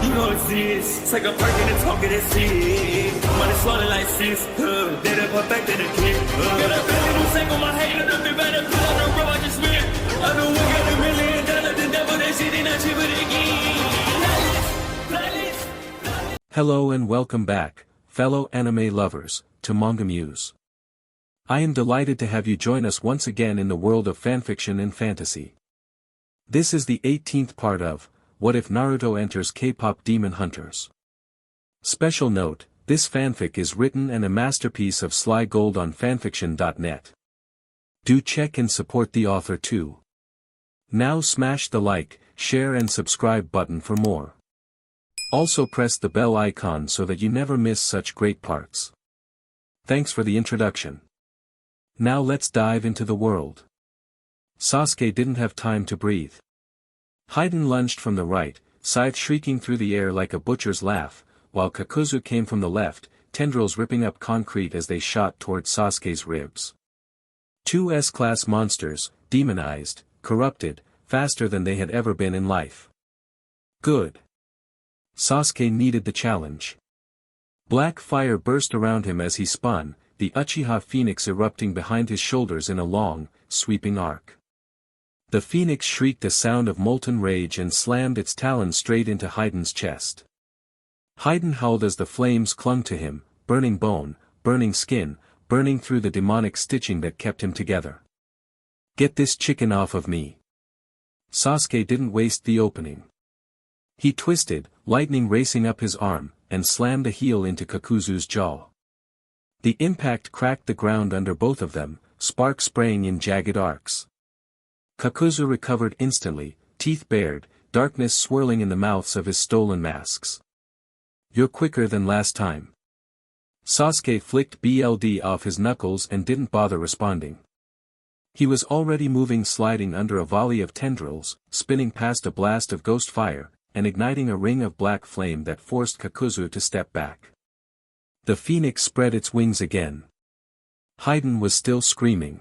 You know it's this. Take a perk and a talk of that shit. Money swallowing like sis. Did it perfect in the kid. Got a billion who sang on my head. Look up the better put on the road I just spent. I know we got $1 million. The devil that shit ain't not cheaper again. Hello and welcome back, fellow anime lovers, to MangaMuse. I am delighted to have you join us once again in the world of fanfiction and fantasy. This is the 18th part of What If Naruto Enters K-Pop Demon Hunters. Special note, this fanfic is written and a masterpiece of Slygold on FANFICTIONnet. Do check and support the author too. Now smash the like, share and subscribe button for more. Also press the bell icon so that you never miss such great parts. Thanks for the introduction. Now let's dive into the world. Sasuke didn't have time to breathe. Haiden lunged from the right, scythe shrieking through the air like a butcher's laugh, while Kakuzu came from the left, tendrils ripping up concrete as they shot toward Sasuke's ribs. Two S-class monsters, demonized, corrupted, faster than they had ever been in life. Good. Sasuke needed the challenge. Black fire burst around him as he spun, the Uchiha phoenix erupting behind his shoulders in a long, sweeping arc. The phoenix shrieked a sound of molten rage and slammed its talons straight into Haiden's chest. Haiden howled as the flames clung to him, burning bone, burning skin, burning through the demonic stitching that kept him together. Get this chicken off of me. Sasuke didn't waste the opening. He twisted, lightning racing up his arm, and slammed a heel into Kakuzu's jaw. The impact cracked the ground under both of them, sparks spraying in jagged arcs. Kakuzu recovered instantly, teeth bared, darkness swirling in the mouths of his stolen masks. You're quicker than last time. Sasuke flicked BLD off his knuckles and didn't bother responding. He was already moving, sliding under a volley of tendrils, spinning past a blast of ghost fire, and igniting a ring of black flame that forced Kakuzu to step back. The phoenix spread its wings again. Haiden was still screaming.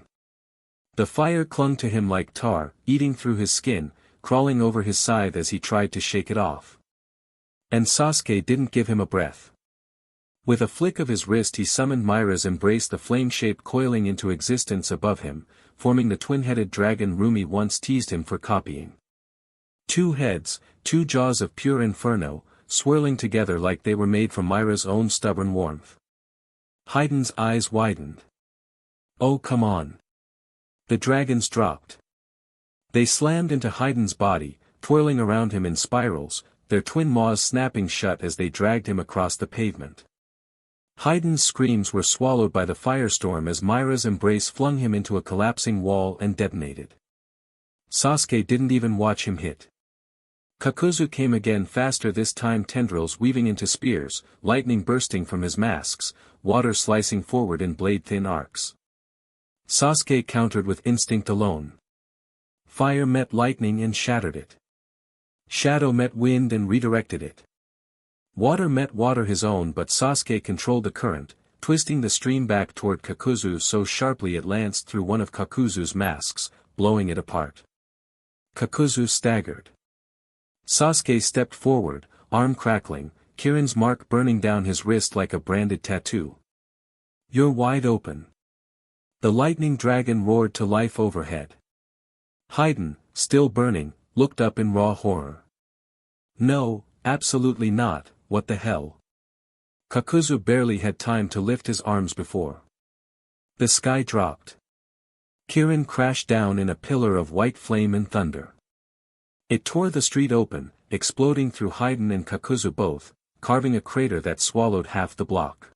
The fire clung to him like tar, eating through his skin, crawling over his side as he tried to shake it off. And Sasuke didn't give him a breath. With a flick of his wrist he summoned Myra's embrace, the flame shape coiling into existence above him, forming the twin-headed dragon Rumi once teased him for copying. Two heads, two jaws of pure inferno, swirling together like they were made from Myra's own stubborn warmth. Haiden's eyes widened. Oh come on. The dragons dropped. They slammed into Haiden's body, twirling around him in spirals, their twin maws snapping shut as they dragged him across the pavement. Haiden's screams were swallowed by the firestorm as Myra's embrace flung him into a collapsing wall and detonated. Sasuke didn't even watch him hit. Kakuzu came again, faster this time, tendrils weaving into spears, lightning bursting from his masks, water slicing forward in blade-thin arcs. Sasuke countered with instinct alone. Fire met lightning and shattered it. Shadow met wind and redirected it. Water met water, his own, but Sasuke controlled the current, twisting the stream back toward Kakuzu so sharply it lanced through one of Kakuzu's masks, blowing it apart. Kakuzu staggered. Sasuke stepped forward, arm crackling, Kirin's mark burning down his wrist like a branded tattoo. You're wide open. The lightning dragon roared to life overhead. Haiden, still burning, looked up in raw horror. No, absolutely not, what the hell? Kakuzu barely had time to lift his arms before the sky dropped. Kirin crashed down in a pillar of white flame and thunder. It tore the street open, exploding through Haiden and Kakuzu both, carving a crater that swallowed half the block.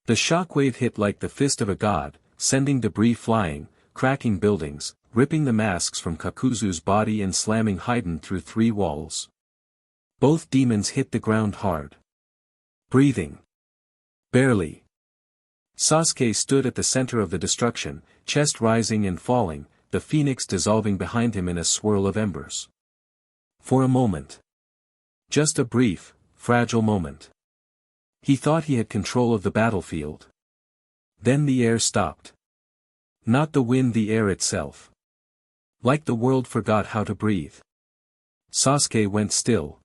The shockwave hit like the fist of a god, sending debris flying, cracking buildings, ripping the masks from Kakuzu's body and slamming Haiden through 3 walls. Both demons hit the ground hard. Breathing. Barely. Sasuke stood at the center of the destruction, chest rising and falling, the phoenix dissolving behind him in a swirl of embers. For a moment. Just a brief, fragile moment. He thought he had control of the battlefield. Then the air stopped. Not the wind, the air itself. Like the world forgot how to breathe. Sasuke went still.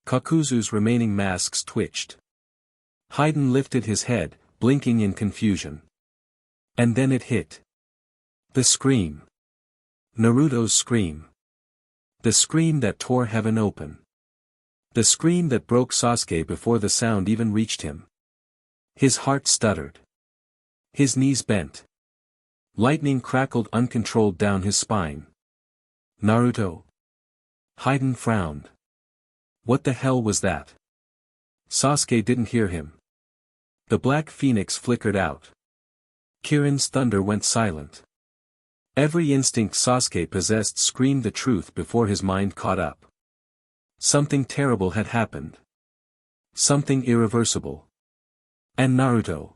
Kakuzu's remaining masks twitched. Haydn lifted his head, blinking in confusion. And then it hit. The scream. Naruto's scream. The scream that tore heaven open. The scream that broke Sasuke before the sound even reached him. His heart stuttered. His knees bent. Lightning crackled uncontrolled down his spine. Naruto. Haydn frowned. What the hell was that? Sasuke didn't hear him. The black phoenix flickered out. Kirin's thunder went silent. Every instinct Sasuke possessed screamed the truth before his mind caught up. Something terrible had happened. Something irreversible. And Naruto.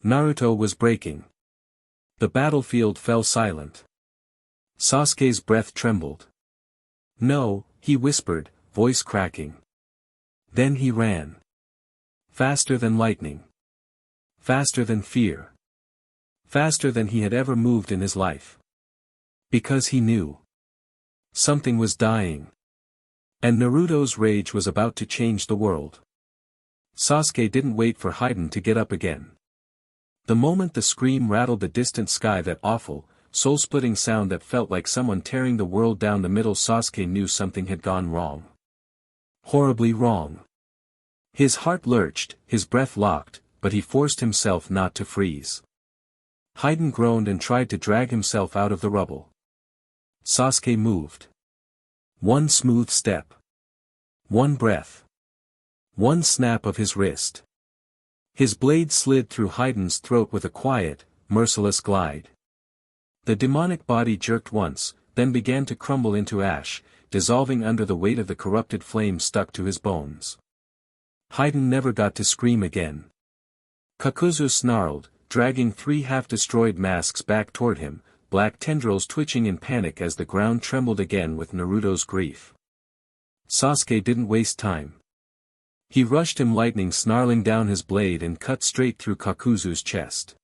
Naruto was breaking. The battlefield fell silent. Sasuke's breath trembled. No, he whispered, voice cracking. Then he ran. Faster than lightning. Faster than fear. Faster than he had ever moved in his life. Because he knew. Something was dying. And Naruto's rage was about to change the world. Sasuke didn't wait for Haydn to get up again. The moment the scream rattled the distant sky, that awful, soul-splitting sound that felt like someone tearing the world down the middle, Sasuke knew something had gone wrong. Horribly wrong. His heart lurched, his breath locked, but he forced himself not to freeze. Haydn groaned and tried to drag himself out of the rubble. Sasuke moved. One smooth step. One breath. One snap of his wrist. His blade slid through Haydn's throat with a quiet, merciless glide. The demonic body jerked once, then began to crumble into ash, dissolving under the weight of the corrupted flame stuck to his bones. Haydn never got to scream again. Kakuzu snarled, dragging 3 half-destroyed masks back toward him, black tendrils twitching in panic as the ground trembled again with Naruto's grief. Sasuke didn't waste time. He rushed him, lightning snarling down his blade, and cut straight through Kakuzu's chest.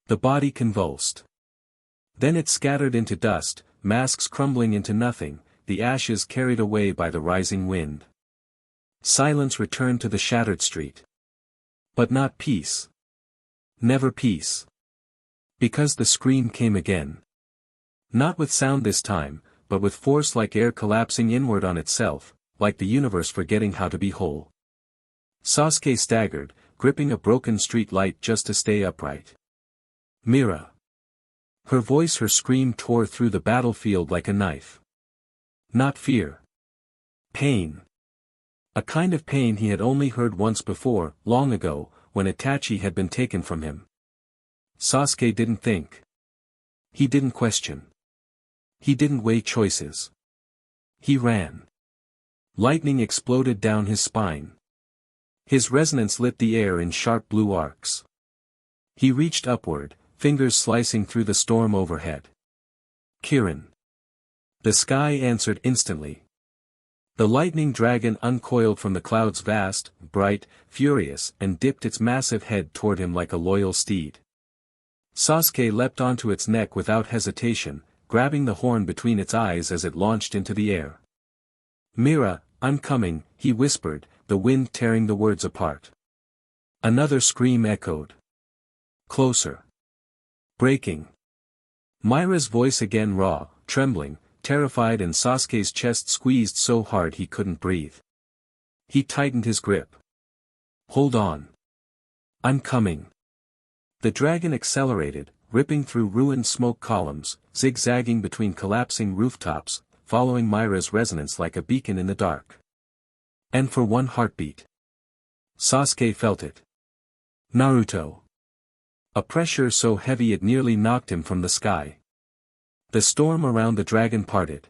The body convulsed. Then it scattered into dust, masks crumbling into nothing, the ashes carried away by the rising wind. Silence returned to the shattered street. But not peace. Never peace. Because the scream came again. Not with sound this time, but with force, like air collapsing inward on itself, like the universe forgetting how to be whole. Sasuke staggered, gripping a broken street light just to stay upright. Mira. Her voice, her scream tore through the battlefield like a knife. Not fear. Pain. A kind of pain he had only heard once before, long ago, when Itachi had been taken from him. Sasuke didn't think. He didn't question. He didn't weigh choices. He ran. Lightning exploded down his spine. His resonance lit the air in sharp blue arcs. He reached upward, fingers slicing through the storm overhead. Kirin. The sky answered instantly. The lightning dragon uncoiled from the clouds, vast, bright, furious, and dipped its massive head toward him like a loyal steed. Sasuke leapt onto its neck without hesitation, grabbing the horn between its eyes as it launched into the air. Mira, I'm coming, he whispered, the wind tearing the words apart. Another scream echoed. Closer. Breaking. Mira's voice again, raw, trembling, terrified, and Sasuke's chest squeezed so hard he couldn't breathe. He tightened his grip. Hold on. I'm coming. The dragon accelerated, ripping through ruined smoke columns, zigzagging between collapsing rooftops, following Mira's resonance like a beacon in the dark. And for one heartbeat, Sasuke felt it. Naruto. A pressure so heavy it nearly knocked him from the sky. The storm around the dragon parted.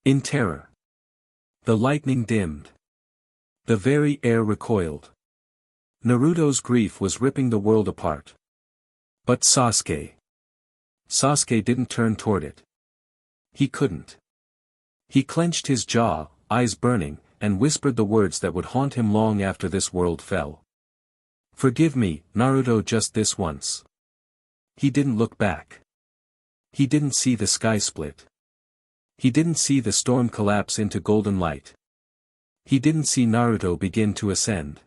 In terror. The lightning dimmed. The very air recoiled. Naruto's grief was ripping the world apart. But Sasuke. Sasuke didn't turn toward it. He couldn't. He clenched his jaw, eyes burning, and whispered the words that would haunt him long after this world fell. Forgive me, Naruto, just this once. He didn't look back. He didn't see the sky split. He didn't see the storm collapse into golden light. He didn't see Naruto begin to ascend.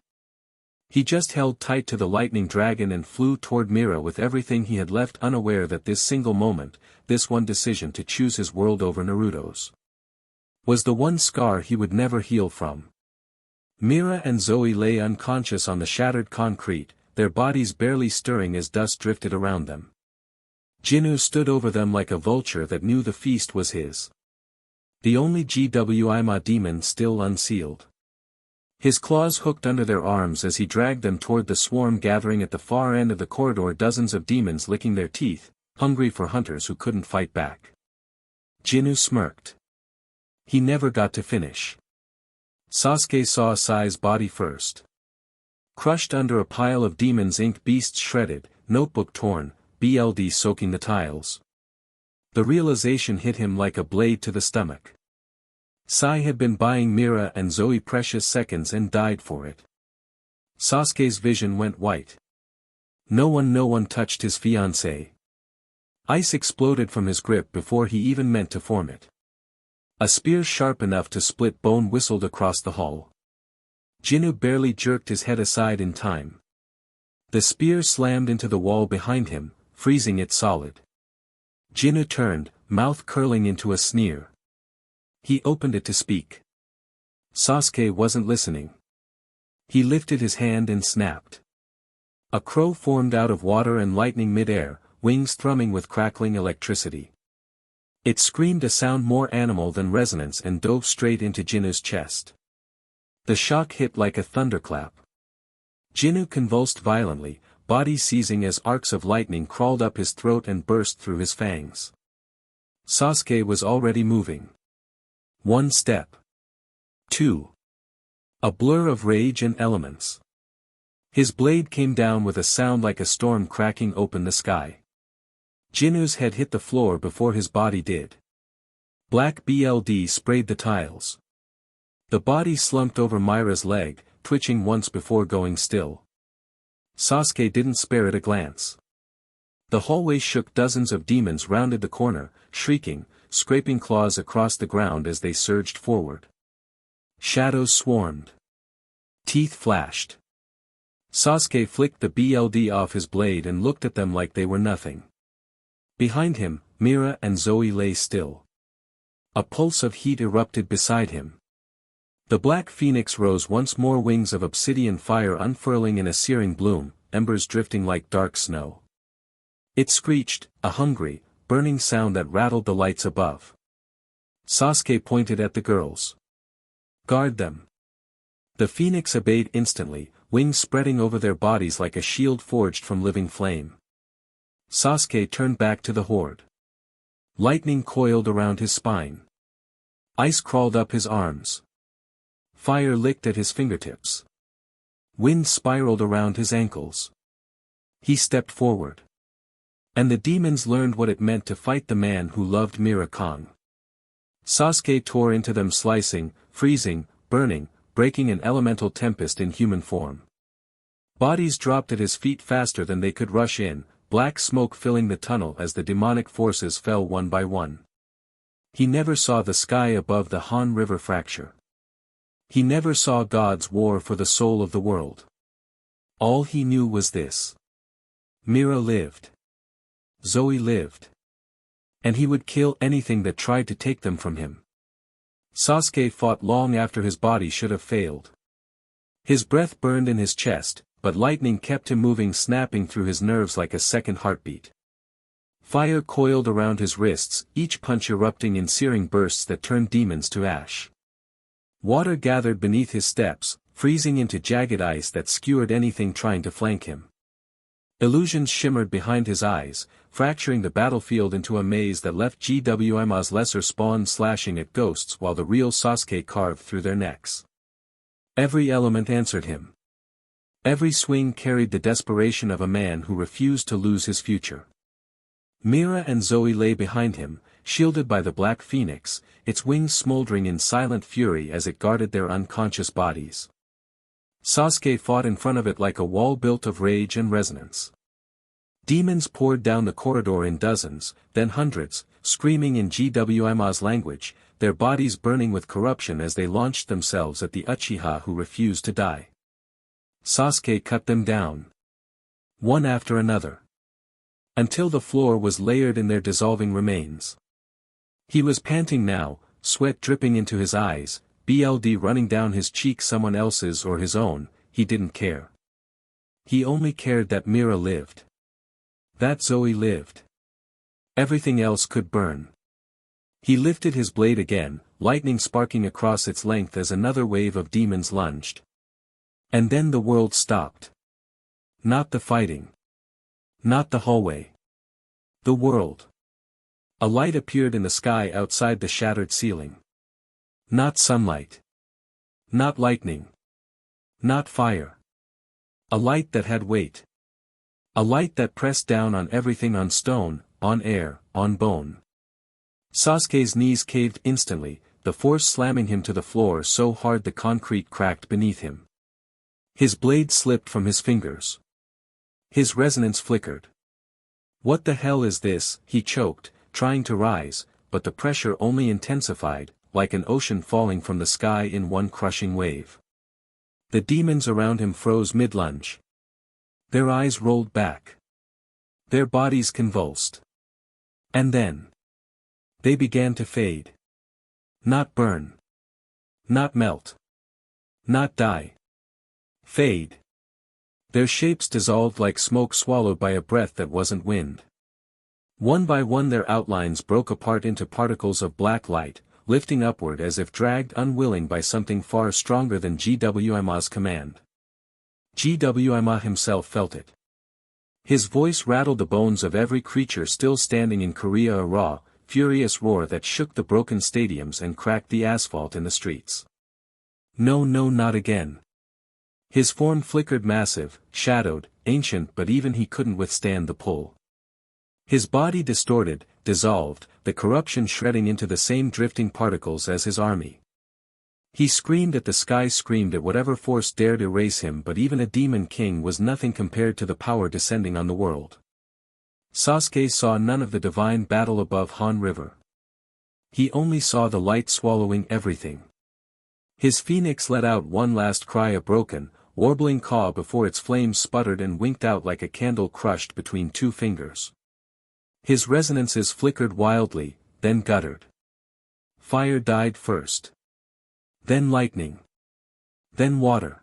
He just held tight to the lightning dragon and flew toward Mira with everything he had left, unaware that this single moment, this one decision to choose his world over Naruto's, was the one scar he would never heal from. Mira and Zoe lay unconscious on the shattered concrete, their bodies barely stirring as dust drifted around them. Jinnu stood over them like a vulture that knew the feast was his. The only GWIMA demon still unsealed. His claws hooked under their arms as he dragged them toward the swarm gathering at the far end of the corridor, dozens of demons licking their teeth, hungry for hunters who couldn't fight back. Jinnu smirked. He never got to finish. Sasuke saw Sai's body first. Crushed under a pile of demons, ink beasts shredded, notebook torn, BLD soaking the tiles. The realization hit him like a blade to the stomach. Sai had been buying Mira and Zoe precious seconds and died for it. Sasuke's vision went white. No one touched his fiancée. Ice exploded from his grip before he even meant to form it. A spear sharp enough to split bone whistled across the hall. Jinnu barely jerked his head aside in time. The spear slammed into the wall behind him, freezing it solid. Jinnu turned, mouth curling into a sneer. He opened it to speak. Sasuke wasn't listening. He lifted his hand and snapped. A crow formed out of water and lightning mid-air, wings thrumming with crackling electricity. It screamed a sound more animal than resonance and dove straight into Jinnu's chest. The shock hit like a thunderclap. Jinnu convulsed violently, body seizing as arcs of lightning crawled up his throat and burst through his fangs. Sasuke was already moving. 1 step. 2. A blur of rage and elements. His blade came down with a sound like a storm cracking open the sky. Jinnu's head hit the floor before his body did. Black BLD sprayed the tiles. The body slumped over Mira's leg, twitching once before going still. Sasuke didn't spare it a glance. The hallway shook, dozens of demons rounded the corner, shrieking, scraping claws across the ground as they surged forward. Shadows swarmed. Teeth flashed. Sasuke flicked the BLD off his blade and looked at them like they were nothing. Behind him, Mira and Zoe lay still. A pulse of heat erupted beside him. The black phoenix rose once more, wings of obsidian fire unfurling in a searing bloom, embers drifting like dark snow. It screeched, a hungry, burning sound that rattled the lights above. Sasuke pointed at the girls. Guard them. The phoenix obeyed instantly, wings spreading over their bodies like a shield forged from living flame. Sasuke turned back to the horde. Lightning coiled around his spine. Ice crawled up his arms. Fire licked at his fingertips. Wind spiraled around his ankles. He stepped forward. And the demons learned what it meant to fight the man who loved Mira-Kong. Sasuke tore into them, slicing, freezing, burning, breaking, an elemental tempest in human form. Bodies dropped at his feet faster than they could rush in, black smoke filling the tunnel as the demonic forces fell one by one. He never saw the sky above the Han River fracture. He never saw God's war for the soul of the world. All he knew was this. Mira lived. Zoe lived. And he would kill anything that tried to take them from him. Sasuke fought long after his body should have failed. His breath burned in his chest, but lightning kept him moving, snapping through his nerves like a second heartbeat. Fire coiled around his wrists, each punch erupting in searing bursts that turned demons to ash. Water gathered beneath his steps, freezing into jagged ice that skewered anything trying to flank him. Illusions shimmered behind his eyes, fracturing the battlefield into a maze that left GWMA's lesser spawn slashing at ghosts while the real Sasuke carved through their necks. Every element answered him. Every swing carried the desperation of a man who refused to lose his future. Mira and Zoe lay behind him, shielded by the Black Phoenix, its wings smoldering in silent fury as it guarded their unconscious bodies. Sasuke fought in front of it like a wall built of rage and resonance. Demons poured down the corridor in dozens, then hundreds, screaming in GWMA's language, their bodies burning with corruption as they launched themselves at the Uchiha who refused to die. Sasuke cut them down, one after another, until the floor was layered in their dissolving remains. He was panting now, sweat dripping into his eyes, blood running down his cheek, someone else's or his own, he didn't care. He only cared that Mira lived. That Zoe lived. Everything else could burn. He lifted his blade again, lightning sparking across its length as another wave of demons lunged. And then the world stopped. Not the fighting. Not the hallway. The world. A light appeared in the sky outside the shattered ceiling. Not sunlight. Not lightning. Not fire. A light that had weight. A light that pressed down on everything, on stone, on air, on bone. Sasuke's knees caved instantly, the force slamming him to the floor so hard the concrete cracked beneath him. His blade slipped from his fingers. His resonance flickered. What the hell is this? He choked, trying to rise, but the pressure only intensified, like an ocean falling from the sky in one crushing wave. The demons around him froze mid-lunge. Their eyes rolled back. Their bodies convulsed. And then they began to fade. Not burn. Not melt. Not die. Fade. Their shapes dissolved like smoke swallowed by a breath that wasn't wind. One by one their outlines broke apart into particles of black light, lifting upward as if dragged unwilling by something far stronger than GWMA's command. GWMA himself felt it. His voice rattled the bones of every creature still standing in Korea, a raw, furious roar that shook the broken stadiums and cracked the asphalt in the streets. No, no, not again. His form flickered, massive, shadowed, ancient, but even he couldn't withstand the pull. His body distorted, dissolved, the corruption shredding into the same drifting particles as his army. He screamed at the sky, screamed at whatever force dared erase him, but even a demon king was nothing compared to the power descending on the world. Sasuke saw none of the divine battle above Han River. He only saw the light swallowing everything. His phoenix let out one last cry, a broken, warbling caw before its flames sputtered and winked out like a candle crushed between two fingers. His resonances flickered wildly, then guttered. Fire died first. Then lightning. Then water.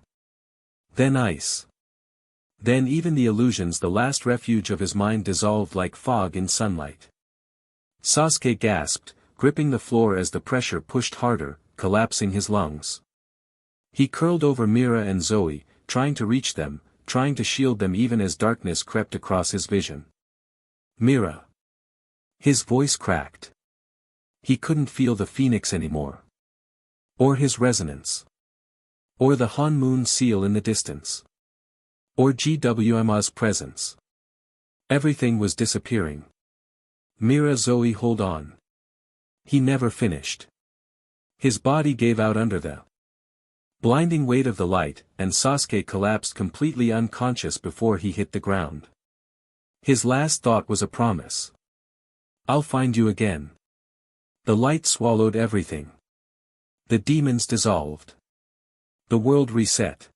Then ice. Then even the illusions, the last refuge of his mind, dissolved like fog in sunlight. Sasuke gasped, gripping the floor as the pressure pushed harder, collapsing his lungs. He curled over Mira and Zoe, trying to reach them, trying to shield them even as darkness crept across his vision. Mira. His voice cracked. He couldn't feel the phoenix anymore. Or his resonance. Or the Han moon seal in the distance. Or GWMA's presence. Everything was disappearing. Mira, Zoe, hold on. He never finished. His body gave out under the blinding weight of the light, and Sasuke collapsed completely unconscious before he hit the ground. His last thought was a promise. I'll find you again. The light swallowed everything. The demons dissolved. The world reset.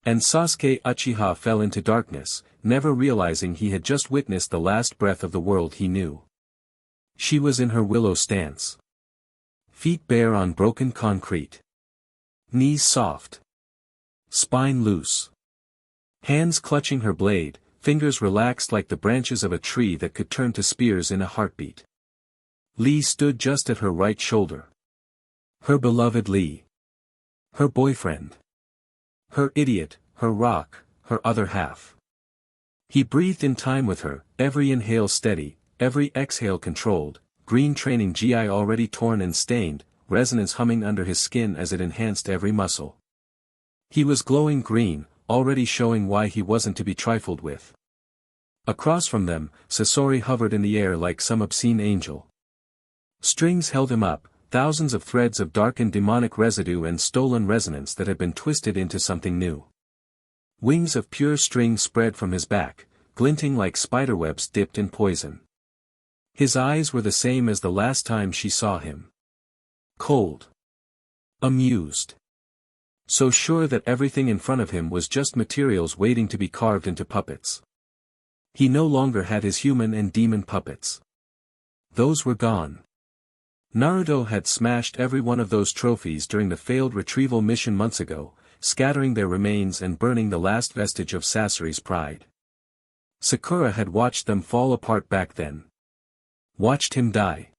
And Sasuke Uchiha fell into darkness, never realizing he had just witnessed the last breath of the world he knew. She was in her willow stance. Feet bare on broken concrete. Knees soft. Spine loose. Hands clutching her blade, fingers relaxed like the branches of a tree that could turn to spears in a heartbeat. Lee stood just at her right shoulder. Her beloved Lee. Her boyfriend. Her idiot, her rock, her other half. He breathed in time with her, every inhale steady, every exhale controlled, green training gi already torn and stained, resonance humming under his skin as it enhanced every muscle. He was glowing green, already showing why he wasn't to be trifled with. Across from them, Sasori hovered in the air like some obscene angel. Strings held him up, thousands of threads of dark and demonic residue and stolen resonance that had been twisted into something new. Wings of pure string spread from his back, glinting like spiderwebs dipped in poison. His eyes were the same as the last time she saw him. Cold. Amused. So sure that everything in front of him was just materials waiting to be carved into puppets. He no longer had his human and demon puppets. Those were gone. Naruto had smashed every one of those trophies during the failed retrieval mission months ago, scattering their remains and burning the last vestige of Sasori's pride. Sakura had watched them fall apart back then. Watched him die.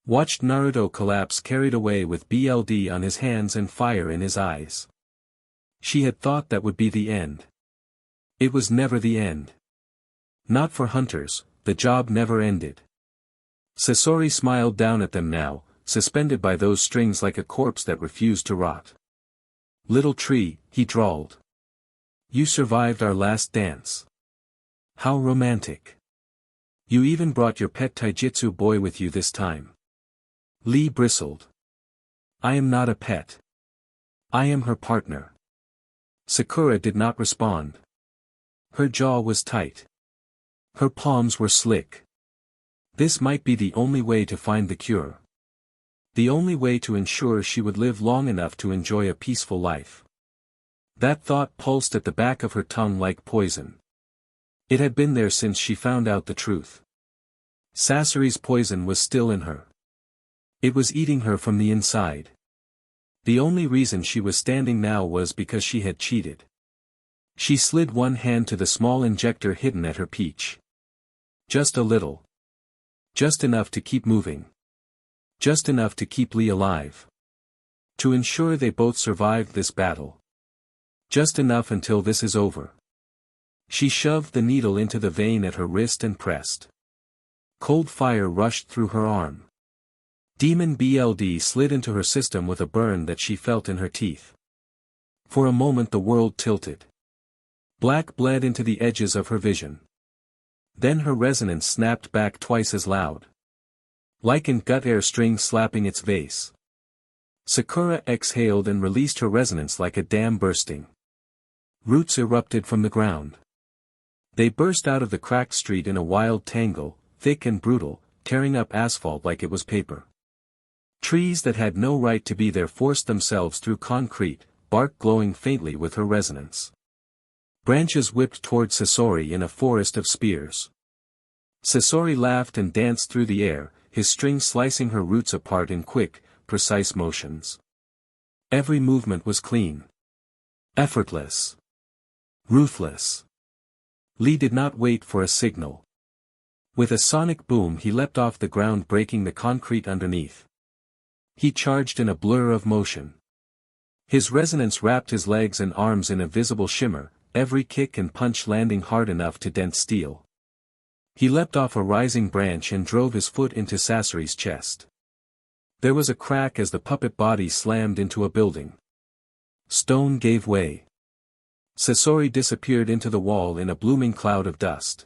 Watched Naruto collapse carried away with blood on his hands and fire in his eyes. She had thought that would be the end. It was never the end. Not for hunters, the job never ended. Sasori smiled down at them now, suspended by those strings like a corpse that refused to rot. "Little tree," he drawled. "You survived our last dance. How romantic. You even brought your pet taijutsu boy with you this time." Lee bristled. "I am not a pet. I am her partner." Sakura did not respond. Her jaw was tight. Her palms were slick. This might be the only way to find the cure. The only way to ensure she would live long enough to enjoy a peaceful life. That thought pulsed at the back of her tongue like poison. It had been there since she found out the truth. Sasori's poison was still in her. It was eating her from the inside. The only reason she was standing now was because she had cheated. She slid one hand to the small injector hidden at her peach. Just a little. Just enough to keep moving. Just enough to keep Lee alive. To ensure they both survived this battle. Just enough until this is over. She shoved the needle into the vein at her wrist and pressed. Cold fire rushed through her arm. Demon blood slid into her system with a burn that she felt in her teeth. For a moment the world tilted. Black bled into the edges of her vision. Then her resonance snapped back twice as loud. Like an gut air string slapping its vase. Sakura exhaled and released her resonance like a dam bursting. Roots erupted from the ground. They burst out of the cracked street in a wild tangle, thick and brutal, tearing up asphalt like it was paper. Trees that had no right to be there forced themselves through concrete, bark glowing faintly with her resonance. Branches whipped toward Sasori in a forest of spears. Sasori laughed and danced through the air, his strings slicing her roots apart in quick, precise motions. Every movement was clean. Effortless. Ruthless. Lee did not wait for a signal. With a sonic boom he leapt off the ground, breaking the concrete underneath. He charged in a blur of motion. His resonance wrapped his legs and arms in a visible shimmer, every kick and punch landing hard enough to dent steel. He leapt off a rising branch and drove his foot into Sasori's chest. There was a crack as the puppet body slammed into a building. Stone gave way. Sasori disappeared into the wall in a blooming cloud of dust.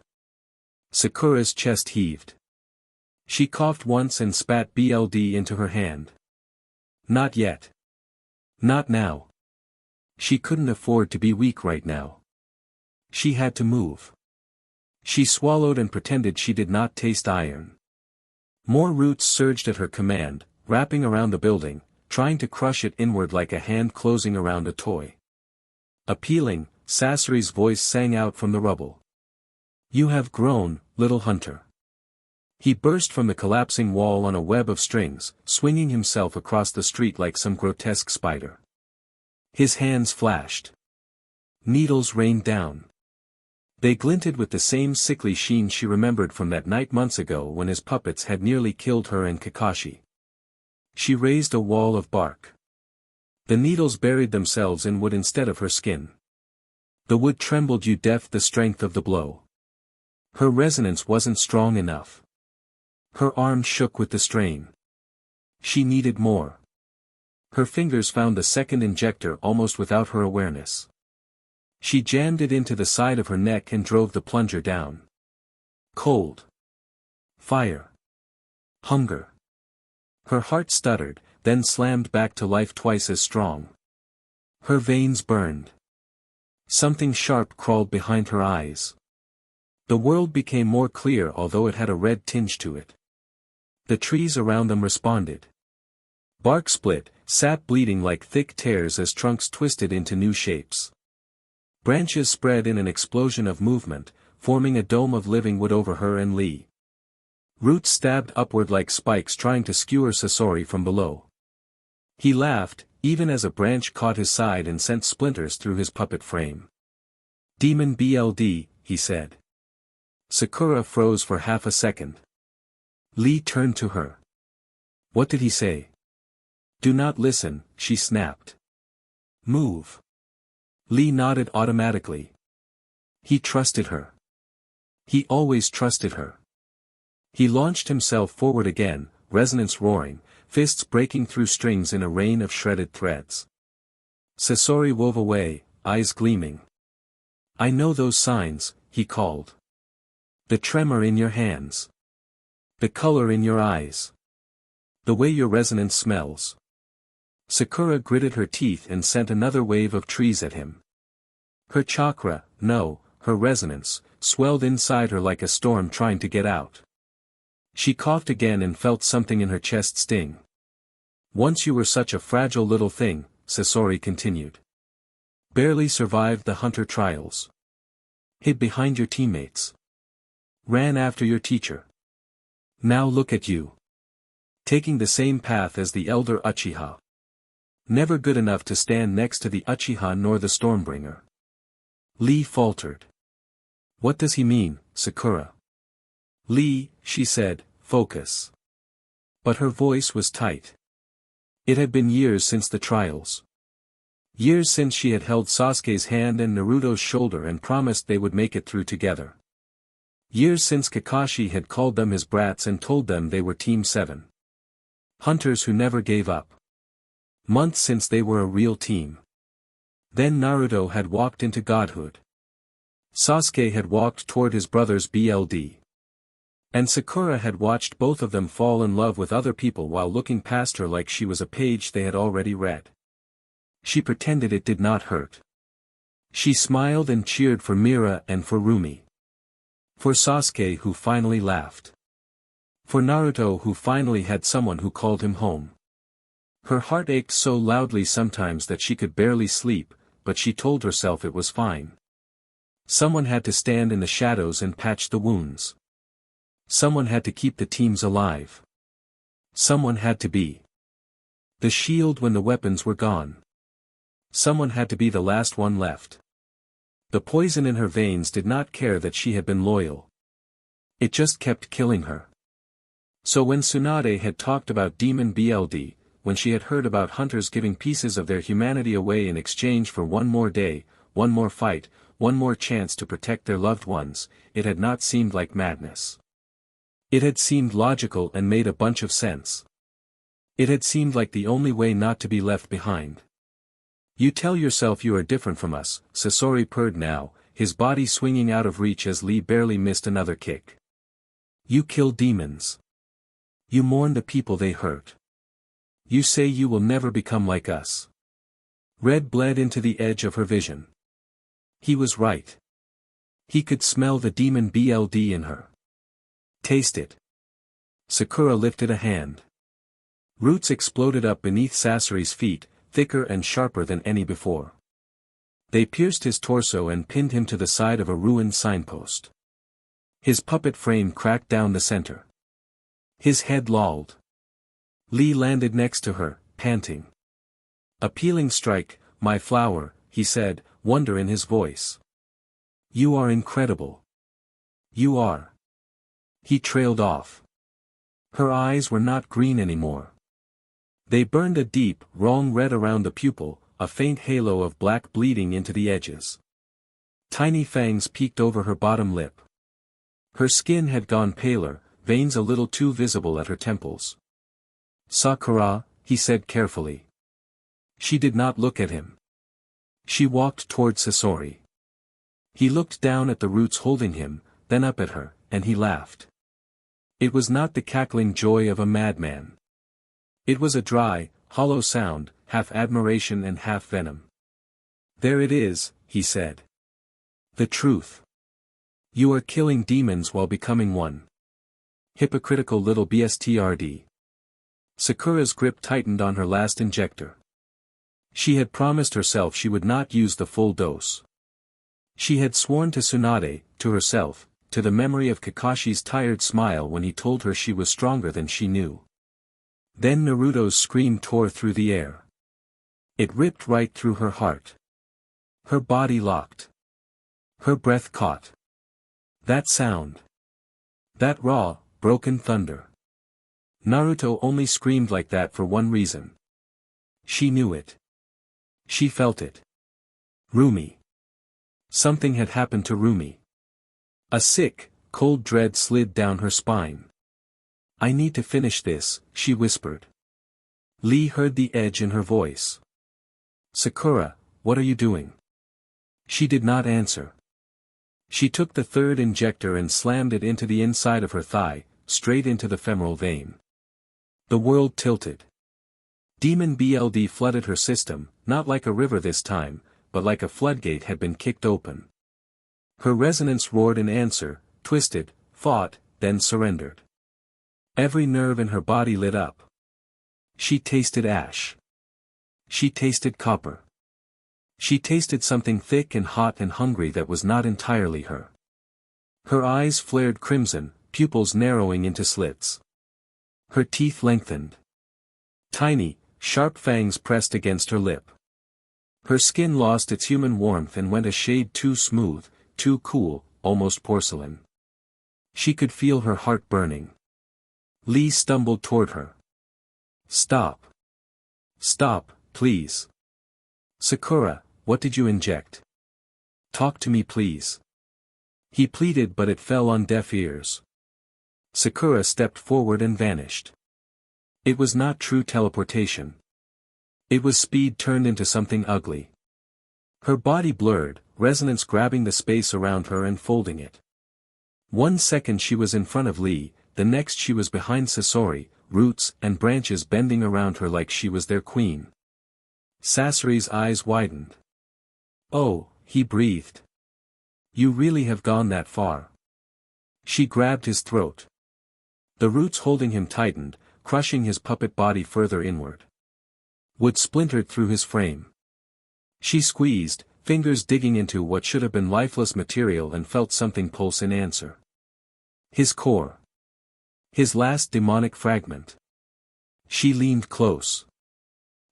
Sakura's chest heaved. She coughed once and spat blood into her hand. Not yet. Not now. She couldn't afford to be weak right now. She had to move. She swallowed and pretended she did not taste iron. More roots surged at her command, wrapping around the building, trying to crush it inward like a hand closing around a toy. Appealing, Sasori's voice sang out from the rubble. "You have grown, little hunter." He burst from the collapsing wall on a web of strings, swinging himself across the street like some grotesque spider. His hands flashed. Needles rained down. They glinted with the same sickly sheen she remembered from that night months ago when his puppets had nearly killed her and Kakashi. She raised a wall of bark. The needles buried themselves in wood instead of her skin. The wood trembled, you deaf the strength of the blow. Her resonance wasn't strong enough. Her arm shook with the strain. She needed more. Her fingers found the second injector almost without her awareness. She jammed it into the side of her neck and drove the plunger down. Cold. Fire. Hunger. Her heart stuttered, then slammed back to life twice as strong. Her veins burned. Something sharp crawled behind her eyes. The world became more clear, although it had a red tinge to it. The trees around them responded. Bark split, sap bleeding like thick tears as trunks twisted into new shapes. Branches spread in an explosion of movement, forming a dome of living wood over her and Lee. Roots stabbed upward like spikes trying to skewer Sasori from below. He laughed, even as a branch caught his side and sent splinters through his puppet frame. Demon BLD, he said. Sakura froze for half a second. Lee turned to her. What did he say? Do not listen, she snapped. Move. Lee nodded automatically. He trusted her. He always trusted her. He launched himself forward again, resonance roaring, fists breaking through strings in a rain of shredded threads. Sasori wove away, eyes gleaming. I know those signs, he called. The tremor in your hands. The color in your eyes. The way your resonance smells. Sakura gritted her teeth and sent another wave of trees at him. Her chakra, no, her resonance, swelled inside her like a storm trying to get out. She coughed again and felt something in her chest sting. Once you were such a fragile little thing, Sasori continued. Barely survived the hunter trials. Hid behind your teammates. Ran after your teacher. Now look at you. Taking the same path as the elder Uchiha. Never good enough to stand next to the Uchiha nor the Stormbringer. Lee faltered. What does he mean, Sakura? Lee, she said, focus. But her voice was tight. It had been years since the trials. Years since she had held Sasuke's hand and Naruto's shoulder and promised they would make it through together. Years since Kakashi had called them his brats and told them they were Team 7. Hunters who never gave up. Months since they were a real team. Then Naruto had walked into godhood. Sasuke had walked toward his brother's BLD. And Sakura had watched both of them fall in love with other people while looking past her like she was a page they had already read. She pretended it did not hurt. She smiled and cheered for Mira and for Rumi. For Sasuke who finally laughed. For Naruto who finally had someone who called him home. Her heart ached so loudly sometimes that she could barely sleep, but she told herself it was fine. Someone had to stand in the shadows and patch the wounds. Someone had to keep the teams alive. Someone had to be the shield when the weapons were gone. Someone had to be the last one left. The poison in her veins did not care that she had been loyal. It just kept killing her. So when Tsunade had talked about Demon BLD, when she had heard about hunters giving pieces of their humanity away in exchange for one more day, one more fight, one more chance to protect their loved ones, it had not seemed like madness. It had seemed logical and made a bunch of sense. It had seemed like the only way not to be left behind. You tell yourself you are different from us, Sasori purred now, his body swinging out of reach as Lee barely missed another kick. You kill demons. You mourn the people they hurt. You say you will never become like us. Red bled into the edge of her vision. He was right. He could smell the demon BLD in her. Taste it. Sakura lifted a hand. Roots exploded up beneath Sasori's feet, thicker and sharper than any before. They pierced his torso and pinned him to the side of a ruined signpost. His puppet frame cracked down the center. His head lolled. Lee landed next to her, panting. Appealing strike, my flower, he said, wonder in his voice. You are incredible. You are. He trailed off. Her eyes were not green anymore. They burned a deep, wrong red around the pupil, a faint halo of black bleeding into the edges. Tiny fangs peeked over her bottom lip. Her skin had gone paler, veins a little too visible at her temples. Sakura, he said carefully. She did not look at him. She walked toward Sasori. He looked down at the roots holding him, then up at her, and he laughed. It was not the cackling joy of a madman. It was a dry, hollow sound, half admiration and half venom. There it is, he said. The truth. You are killing demons while becoming one. Hypocritical little bstrd. Sakura's grip tightened on her last injector. She had promised herself she would not use the full dose. She had sworn to Tsunade, to herself, to the memory of Kakashi's tired smile when he told her she was stronger than she knew. Then Naruto's scream tore through the air. It ripped right through her heart. Her body locked. Her breath caught. That sound. That raw, broken thunder. Naruto only screamed like that for one reason. She knew it. She felt it. Rumi. Something had happened to Rumi. A sick, cold dread slid down her spine. I need to finish this, she whispered. Lee heard the edge in her voice. Sakura, what are you doing? She did not answer. She took the third injector and slammed it into the inside of her thigh, straight into the femoral vein. The world tilted. Demon blood flooded her system, not like a river this time, but like a floodgate had been kicked open. Her resonance roared in answer, twisted, fought, then surrendered. Every nerve in her body lit up. She tasted ash. She tasted copper. She tasted something thick and hot and hungry that was not entirely her. Her eyes flared crimson, pupils narrowing into slits. Her teeth lengthened. Tiny, sharp fangs pressed against her lip. Her skin lost its human warmth and went a shade too smooth, too cool, almost porcelain. She could feel her heart burning. Lee stumbled toward her. Stop. Stop, please. Sakura, what did you inject? Talk to me please. He pleaded but it fell on deaf ears. Sakura stepped forward and vanished. It was not true teleportation. It was speed turned into something ugly. Her body blurred, resonance grabbing the space around her and folding it. 1 second she was in front of Lee, the next she was behind Sasori, roots and branches bending around her like she was their queen. Sasori's eyes widened. Oh, he breathed. You really have gone that far. She grabbed his throat. The roots holding him tightened, crushing his puppet body further inward. Wood splintered through his frame. She squeezed, fingers digging into what should have been lifeless material and felt something pulse in answer. His core. His last demonic fragment. She leaned close.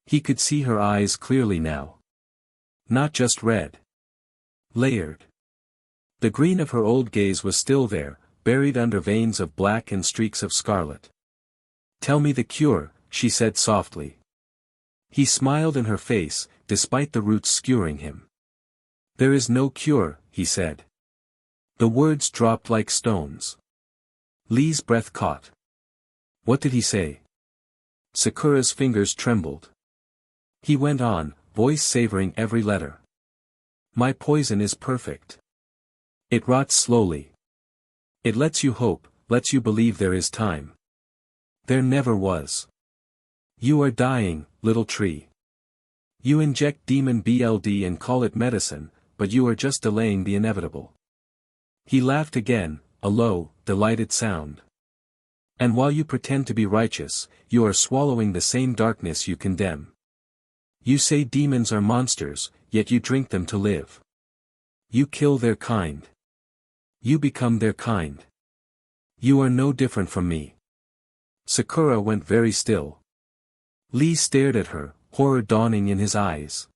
He could see her eyes clearly now. Not just red. Layered. The green of her old gaze was still there, buried under veins of black and streaks of scarlet. Tell me the cure, she said softly. He smiled in her face, despite the roots skewering him. There is no cure, he said. The words dropped like stones. Lee's breath caught. What did he say? Sakura's fingers trembled. He went on, voice savoring every letter. My poison is perfect. It rots slowly. It lets you hope, lets you believe there is time. There never was. You are dying, little tree. You inject demon blood and call it medicine, but you are just delaying the inevitable. He laughed again, a low, delighted sound. And while you pretend to be righteous, you are swallowing the same darkness you condemn. You say demons are monsters, yet you drink them to live. You kill their kind. You become their kind. You are no different from me. Sakura went very still. Lee stared at her, horror dawning in his eyes.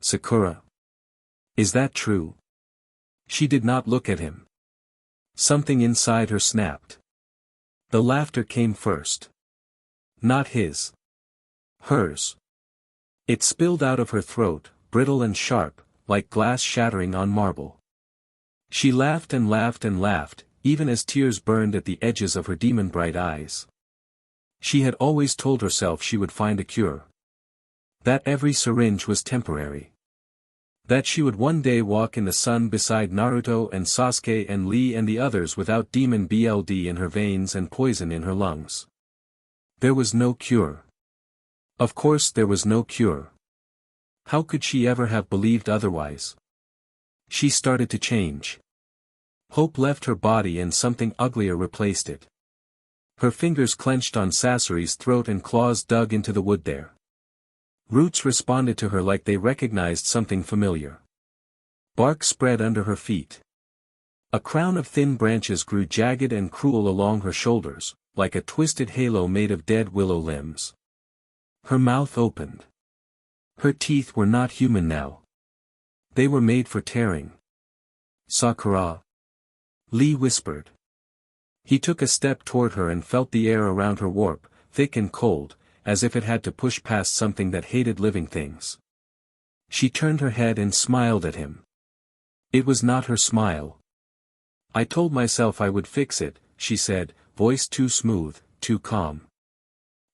Sakura. Is that true? She did not look at him. Something inside her snapped. The laughter came first. Not his. Hers. It spilled out of her throat, brittle and sharp, like glass shattering on marble. She laughed and laughed and laughed, even as tears burned at the edges of her demon-bright eyes. She had always told herself she would find a cure. That every syringe was temporary. That she would one day walk in the sun beside Naruto and Sasuke and Lee and the others without demon blood in her veins and poison in her lungs. There was no cure. Of course there was no cure. How could she ever have believed otherwise? She started to change. Hope left her body and something uglier replaced it. Her fingers clenched on Sasori's throat and claws dug into the wood there. Roots responded to her like they recognized something familiar. Bark spread under her feet. A crown of thin branches grew jagged and cruel along her shoulders, like a twisted halo made of dead willow limbs. Her mouth opened. Her teeth were not human now. They were made for tearing. Sakura. Lee whispered. He took a step toward her and felt the air around her warp, thick and cold, as if it had to push past something that hated living things. She turned her head and smiled at him. It was not her smile. I told myself I would fix it, she said, voice too smooth, too calm.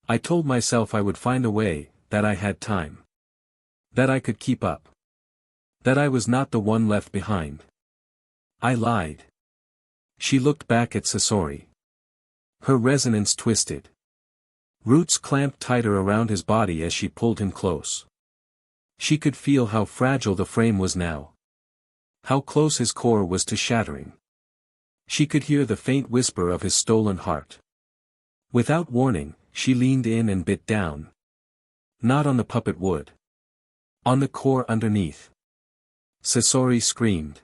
I told myself I would find a way, that I had time. That I could keep up. That I was not the one left behind. I lied. She looked back at Sasori. Her resonance twisted. Roots clamped tighter around his body as she pulled him close. She could feel how fragile the frame was now. How close his core was to shattering. She could hear the faint whisper of his stolen heart. Without warning, she leaned in and bit down. Not on the puppet wood. On the core underneath. Sasori screamed.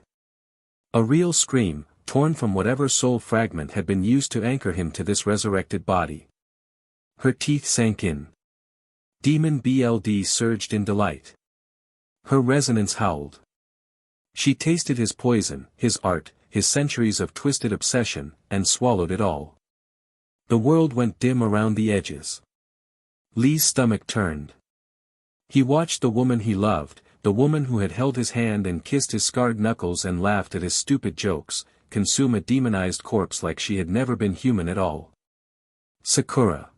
A real scream, torn from whatever soul fragment had been used to anchor him to this resurrected body. Her teeth sank in. Demon BLD surged in delight. Her resonance howled. She tasted his poison, his art, his centuries of twisted obsession, and swallowed it all. The world went dim around the edges. Lee's stomach turned. He watched the woman he loved, the woman who had held his hand and kissed his scarred knuckles and laughed at his stupid jokes, consume a demonized corpse like she had never been human at all. Sakura.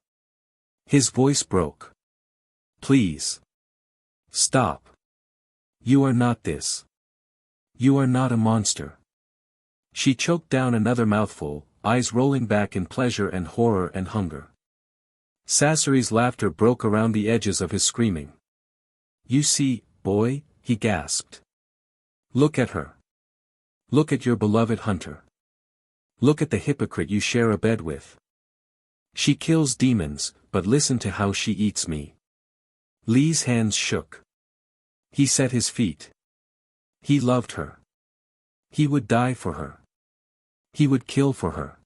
His voice broke. Please. Stop. You are not this. You are not a monster. She choked down another mouthful, eyes rolling back in pleasure and horror and hunger. Sasori's laughter broke around the edges of his screaming. You see, boy, he gasped. Look at her. Look at your beloved hunter. Look at the hypocrite you share a bed with. She kills demons, but listen to how she eats me. Lee's hands shook. He set his feet. He loved her. He would die for her. He would kill for her.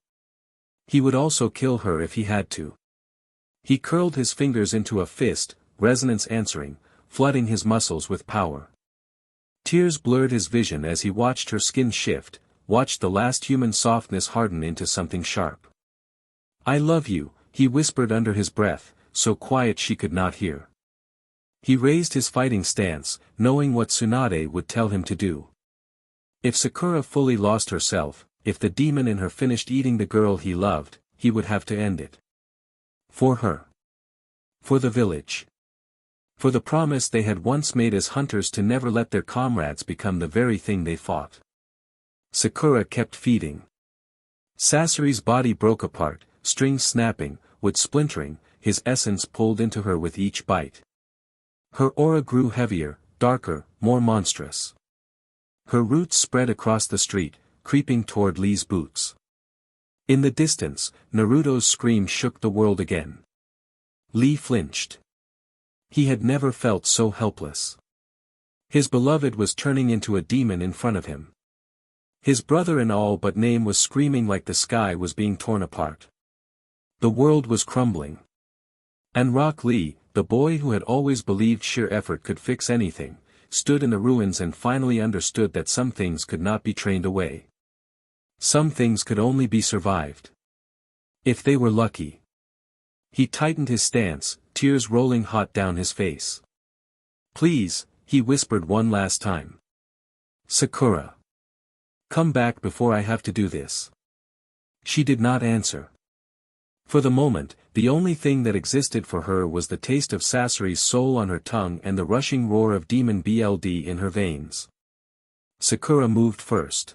He would also kill her if he had to. He curled his fingers into a fist, resonance answering, flooding his muscles with power. Tears blurred his vision as he watched her skin shift, watched the last human softness harden into something sharp. I love you, he whispered under his breath, so quiet she could not hear. He raised his fighting stance, knowing what Tsunade would tell him to do. If Sakura fully lost herself, if the demon in her finished eating the girl he loved, he would have to end it. For her. For the village. For the promise they had once made as hunters to never let their comrades become the very thing they fought. Sakura kept feeding. Sasori's body broke apart, strings snapping, wood splintering, his essence pulled into her with each bite. Her aura grew heavier, darker, more monstrous. Her roots spread across the street, creeping toward Lee's boots. In the distance, Naruto's scream shook the world again. Lee flinched. He had never felt so helpless. His beloved was turning into a demon in front of him. His brother in all but name was screaming like the sky was being torn apart. The world was crumbling. And Rock Lee, the boy who had always believed sheer effort could fix anything, stood in the ruins and finally understood that some things could not be trained away. Some things could only be survived. If they were lucky. He tightened his stance, tears rolling hot down his face. Please, he whispered one last time. Sakura. Come back before I have to do this. She did not answer. For the moment, the only thing that existed for her was the taste of Sasori's soul on her tongue and the rushing roar of demon BLD in her veins. Sakura moved first.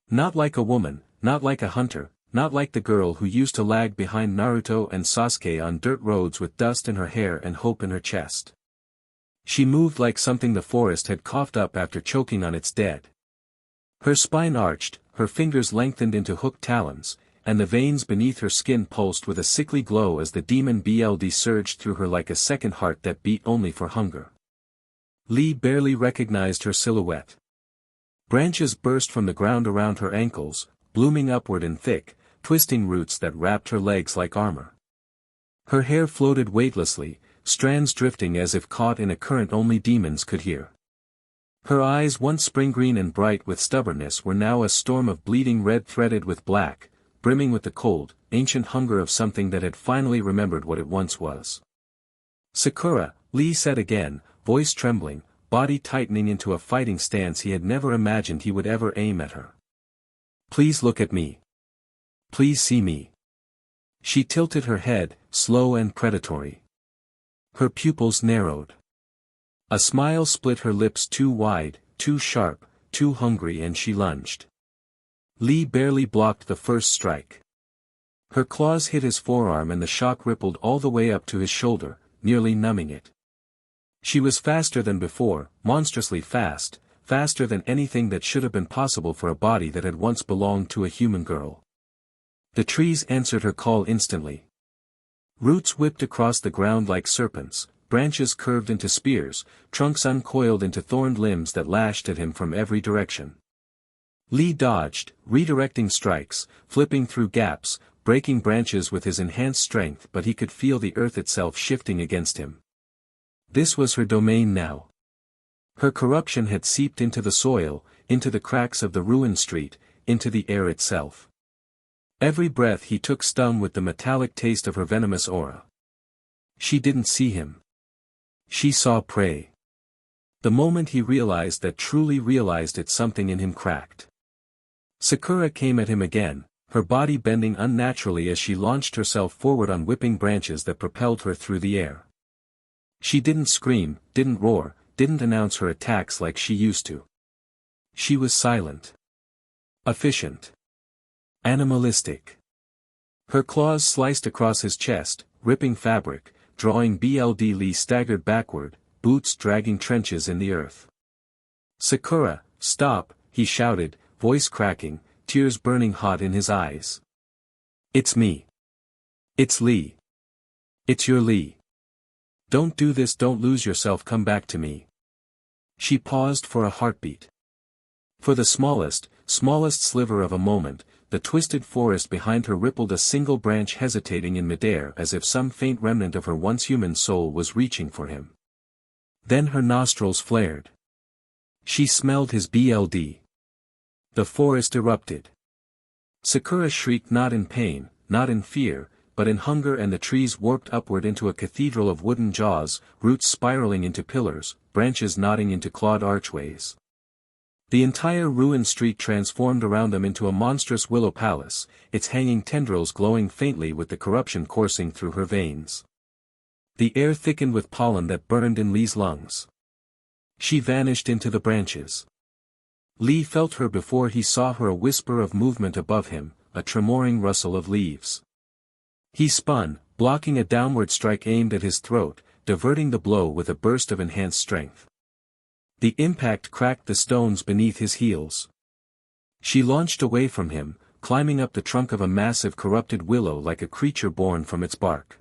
Not like a woman, not like a hunter, not like the girl who used to lag behind Naruto and Sasuke on dirt roads with dust in her hair and hope in her chest. She moved like something the forest had coughed up after choking on its dead. Her spine arched, her fingers lengthened into hooked talons, and the veins beneath her skin pulsed with a sickly glow as the demon blood surged through her like a second heart that beat only for hunger. Lee barely recognized her silhouette. Branches burst from the ground around her ankles, blooming upward in thick, twisting roots that wrapped her legs like armor. Her hair floated weightlessly, strands drifting as if caught in a current only demons could hear. Her eyes, once spring-green and bright with stubbornness, were now a storm of bleeding red threaded with black, brimming with the cold, ancient hunger of something that had finally remembered what it once was. "Sakura," Lee said again, voice trembling, body tightening into a fighting stance he had never imagined he would ever aim at her. "Please look at me. Please see me." She tilted her head, slow and predatory. Her pupils narrowed. A smile split her lips, too wide, too sharp, too hungry, and she lunged. Lee barely blocked the first strike. Her claws hit his forearm and the shock rippled all the way up to his shoulder, nearly numbing it. She was faster than before, monstrously fast, faster than anything that should have been possible for a body that had once belonged to a human girl. The trees answered her call instantly. Roots whipped across the ground like serpents, branches curved into spears, trunks uncoiled into thorned limbs that lashed at him from every direction. Lee dodged, redirecting strikes, flipping through gaps, breaking branches with his enhanced strength, but he could feel the earth itself shifting against him. This was her domain now. Her corruption had seeped into the soil, into the cracks of the ruined street, into the air itself. Every breath he took stung with the metallic taste of her venomous aura. She didn't see him. She saw prey. The moment he realized that, truly realized it, something in him cracked. Sakura came at him again, her body bending unnaturally as she launched herself forward on whipping branches that propelled her through the air. She didn't scream, didn't roar, didn't announce her attacks like she used to. She was silent. Efficient. Animalistic. Her claws sliced across his chest, ripping fabric, drawing blood. Lee staggered backward, boots dragging trenches in the earth. "Sakura, stop," he shouted, voice cracking, tears burning hot in his eyes. "It's me. It's Lee. It's your Lee. Don't do this, don't lose yourself, come back to me." She paused for a heartbeat. For the smallest sliver of a moment, the twisted forest behind her rippled, a single branch hesitating in midair as if some faint remnant of her once human soul was reaching for him. Then her nostrils flared. She smelled his blood. The forest erupted. Sakura shrieked, not in pain, not in fear, but in hunger, and the trees warped upward into a cathedral of wooden jaws, roots spiraling into pillars, branches knotting into clawed archways. The entire ruined street transformed around them into a monstrous willow palace, its hanging tendrils glowing faintly with the corruption coursing through her veins. The air thickened with pollen that burned in Lee's lungs. She vanished into the branches. Lee felt her before he saw her, a whisper of movement above him, a tremoring rustle of leaves. He spun, blocking a downward strike aimed at his throat, diverting the blow with a burst of enhanced strength. The impact cracked the stones beneath his heels. She launched away from him, climbing up the trunk of a massive corrupted willow like a creature born from its bark.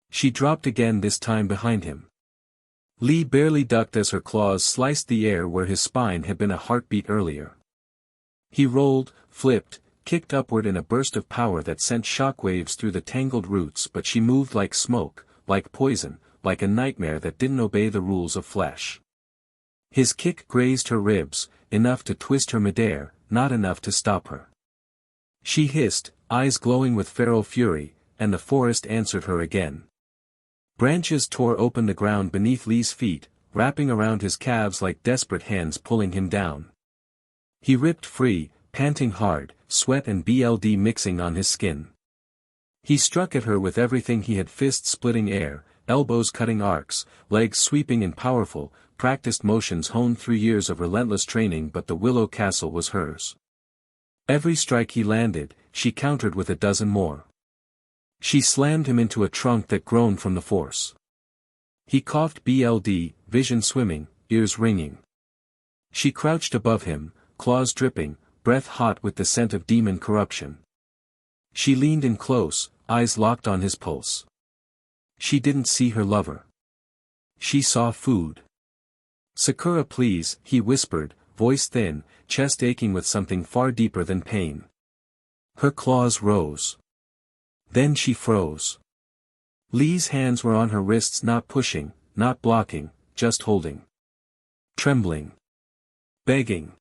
She dropped again, this time behind him. Lee barely ducked as her claws sliced the air where his spine had been a heartbeat earlier. He rolled, flipped, kicked upward in a burst of power that sent shockwaves through the tangled roots, but she moved like smoke, like poison, like a nightmare that didn't obey the rules of flesh. His kick grazed her ribs, enough to twist her midair, not enough to stop her. She hissed, eyes glowing with feral fury, and the forest answered her again. Branches tore open the ground beneath Lee's feet, wrapping around his calves like desperate hands pulling him down. He ripped free, panting hard, sweat and blood mixing on his skin. He struck at her with everything he had, fists splitting air, elbows cutting arcs, legs sweeping in powerful, practiced motions honed through years of relentless training, but the willow castle was hers. Every strike he landed, she countered with a dozen more. She slammed him into a trunk that groaned from the force. He coughed blood, vision swimming, ears ringing. She crouched above him, claws dripping, breath hot with the scent of demon corruption. She leaned in close, eyes locked on his pulse. She didn't see her lover. She saw food. "Sakura, please," he whispered, voice thin, chest aching with something far deeper than pain. Her claws rose. Then she froze. Lee's hands were on her wrists, not pushing, not blocking, just holding. Trembling. Begging.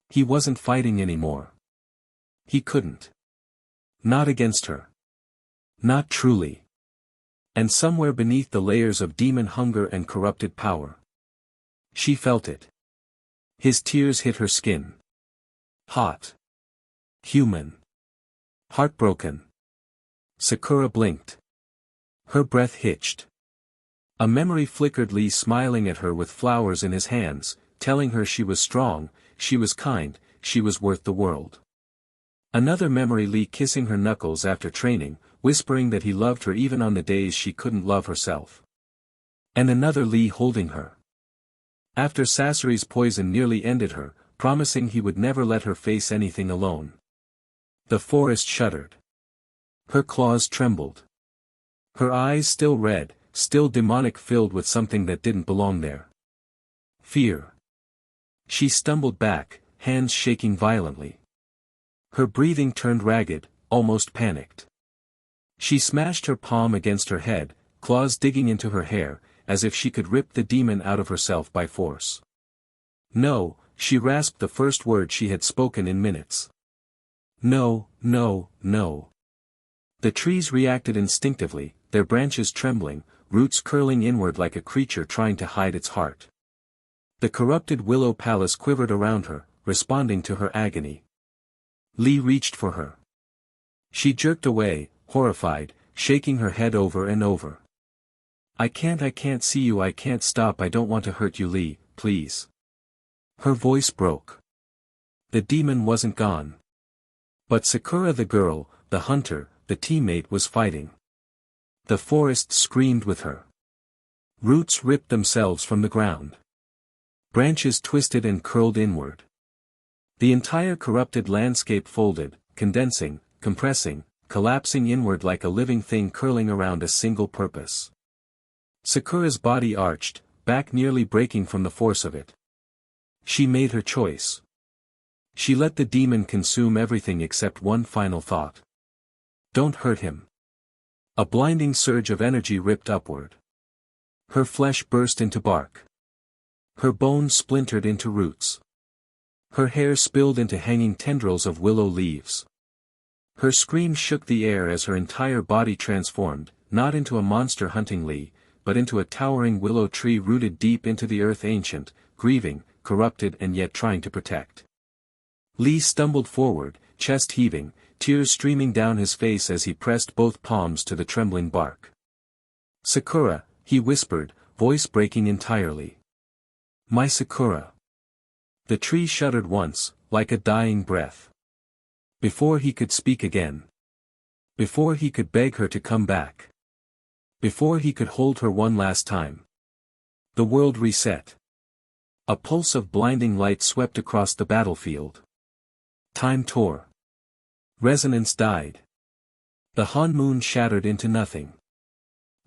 He wasn't fighting anymore. He couldn't. Not against her. Not truly. And somewhere beneath the layers of demon hunger and corrupted power, she felt it. His tears hit her skin. Hot. Human. Heartbroken. Sakura blinked. Her breath hitched. A memory flickered, Lee smiling at her with flowers in his hands, telling her she was strong, she was kind, she was worth the world. Another memory, Lee kissing her knuckles after training, whispering that he loved her even on the days she couldn't love herself. And another, Lee holding her. After Sasori's poison nearly ended her, promising he would never let her face anything alone. The forest shuddered. Her claws trembled. Her eyes still red, still demonic, filled with something that didn't belong there. Fear. She stumbled back, hands shaking violently. Her breathing turned ragged, almost panicked. She smashed her palm against her head, claws digging into her hair, as if she could rip the demon out of herself by force. "No," she rasped the first word she had spoken in minutes. "No, no, no." The trees reacted instinctively, their branches trembling, roots curling inward like a creature trying to hide its heart. The corrupted willow palace quivered around her, responding to her agony. Lee reached for her. She jerked away, horrified, shaking her head over and over. I can't see you, I can't stop, I don't want to hurt you, Lee, please." Her voice broke. The demon wasn't gone. But Sakura, the girl, the hunter, the teammate, was fighting. The forest screamed with her. Roots ripped themselves from the ground. Branches twisted and curled inward. The entire corrupted landscape folded, condensing, compressing, collapsing inward like a living thing curling around a single purpose. Sakura's body arched, back nearly breaking from the force of it. She made her choice. She let the demon consume everything except one final thought. Don't hurt him. A blinding surge of energy ripped upward. Her flesh burst into bark. Her bones splintered into roots. Her hair spilled into hanging tendrils of willow leaves. Her scream shook the air as her entire body transformed, not into a monster hunting Lee, but into a towering willow tree rooted deep into the earth, ancient, grieving, corrupted, and yet trying to protect. Lee stumbled forward, chest heaving, tears streaming down his face as he pressed both palms to the trembling bark. "Sakura," he whispered, voice breaking entirely. "My Sakura." The tree shuddered once, like a dying breath. Before he could speak again. Before he could beg her to come back. Before he could hold her one last time. The world reset. A pulse of blinding light swept across the battlefield. Time tore. Resonance died. The Han moon shattered into nothing.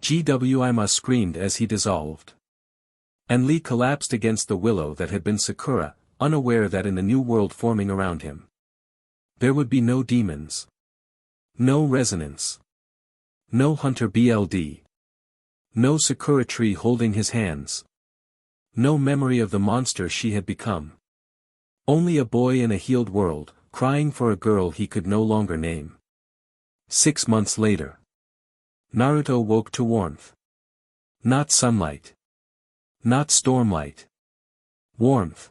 Gwima screamed as he dissolved. And Lee collapsed against the willow that had been Sakura, unaware that in the new world forming around him, there would be no demons. No resonance. No hunter BLD. No Sakura tree holding his hands. No memory of the monster she had become. Only a boy in a healed world, crying for a girl he could no longer name. 6 months later. Naruto woke to warmth. Not sunlight. Not stormlight. Warmth.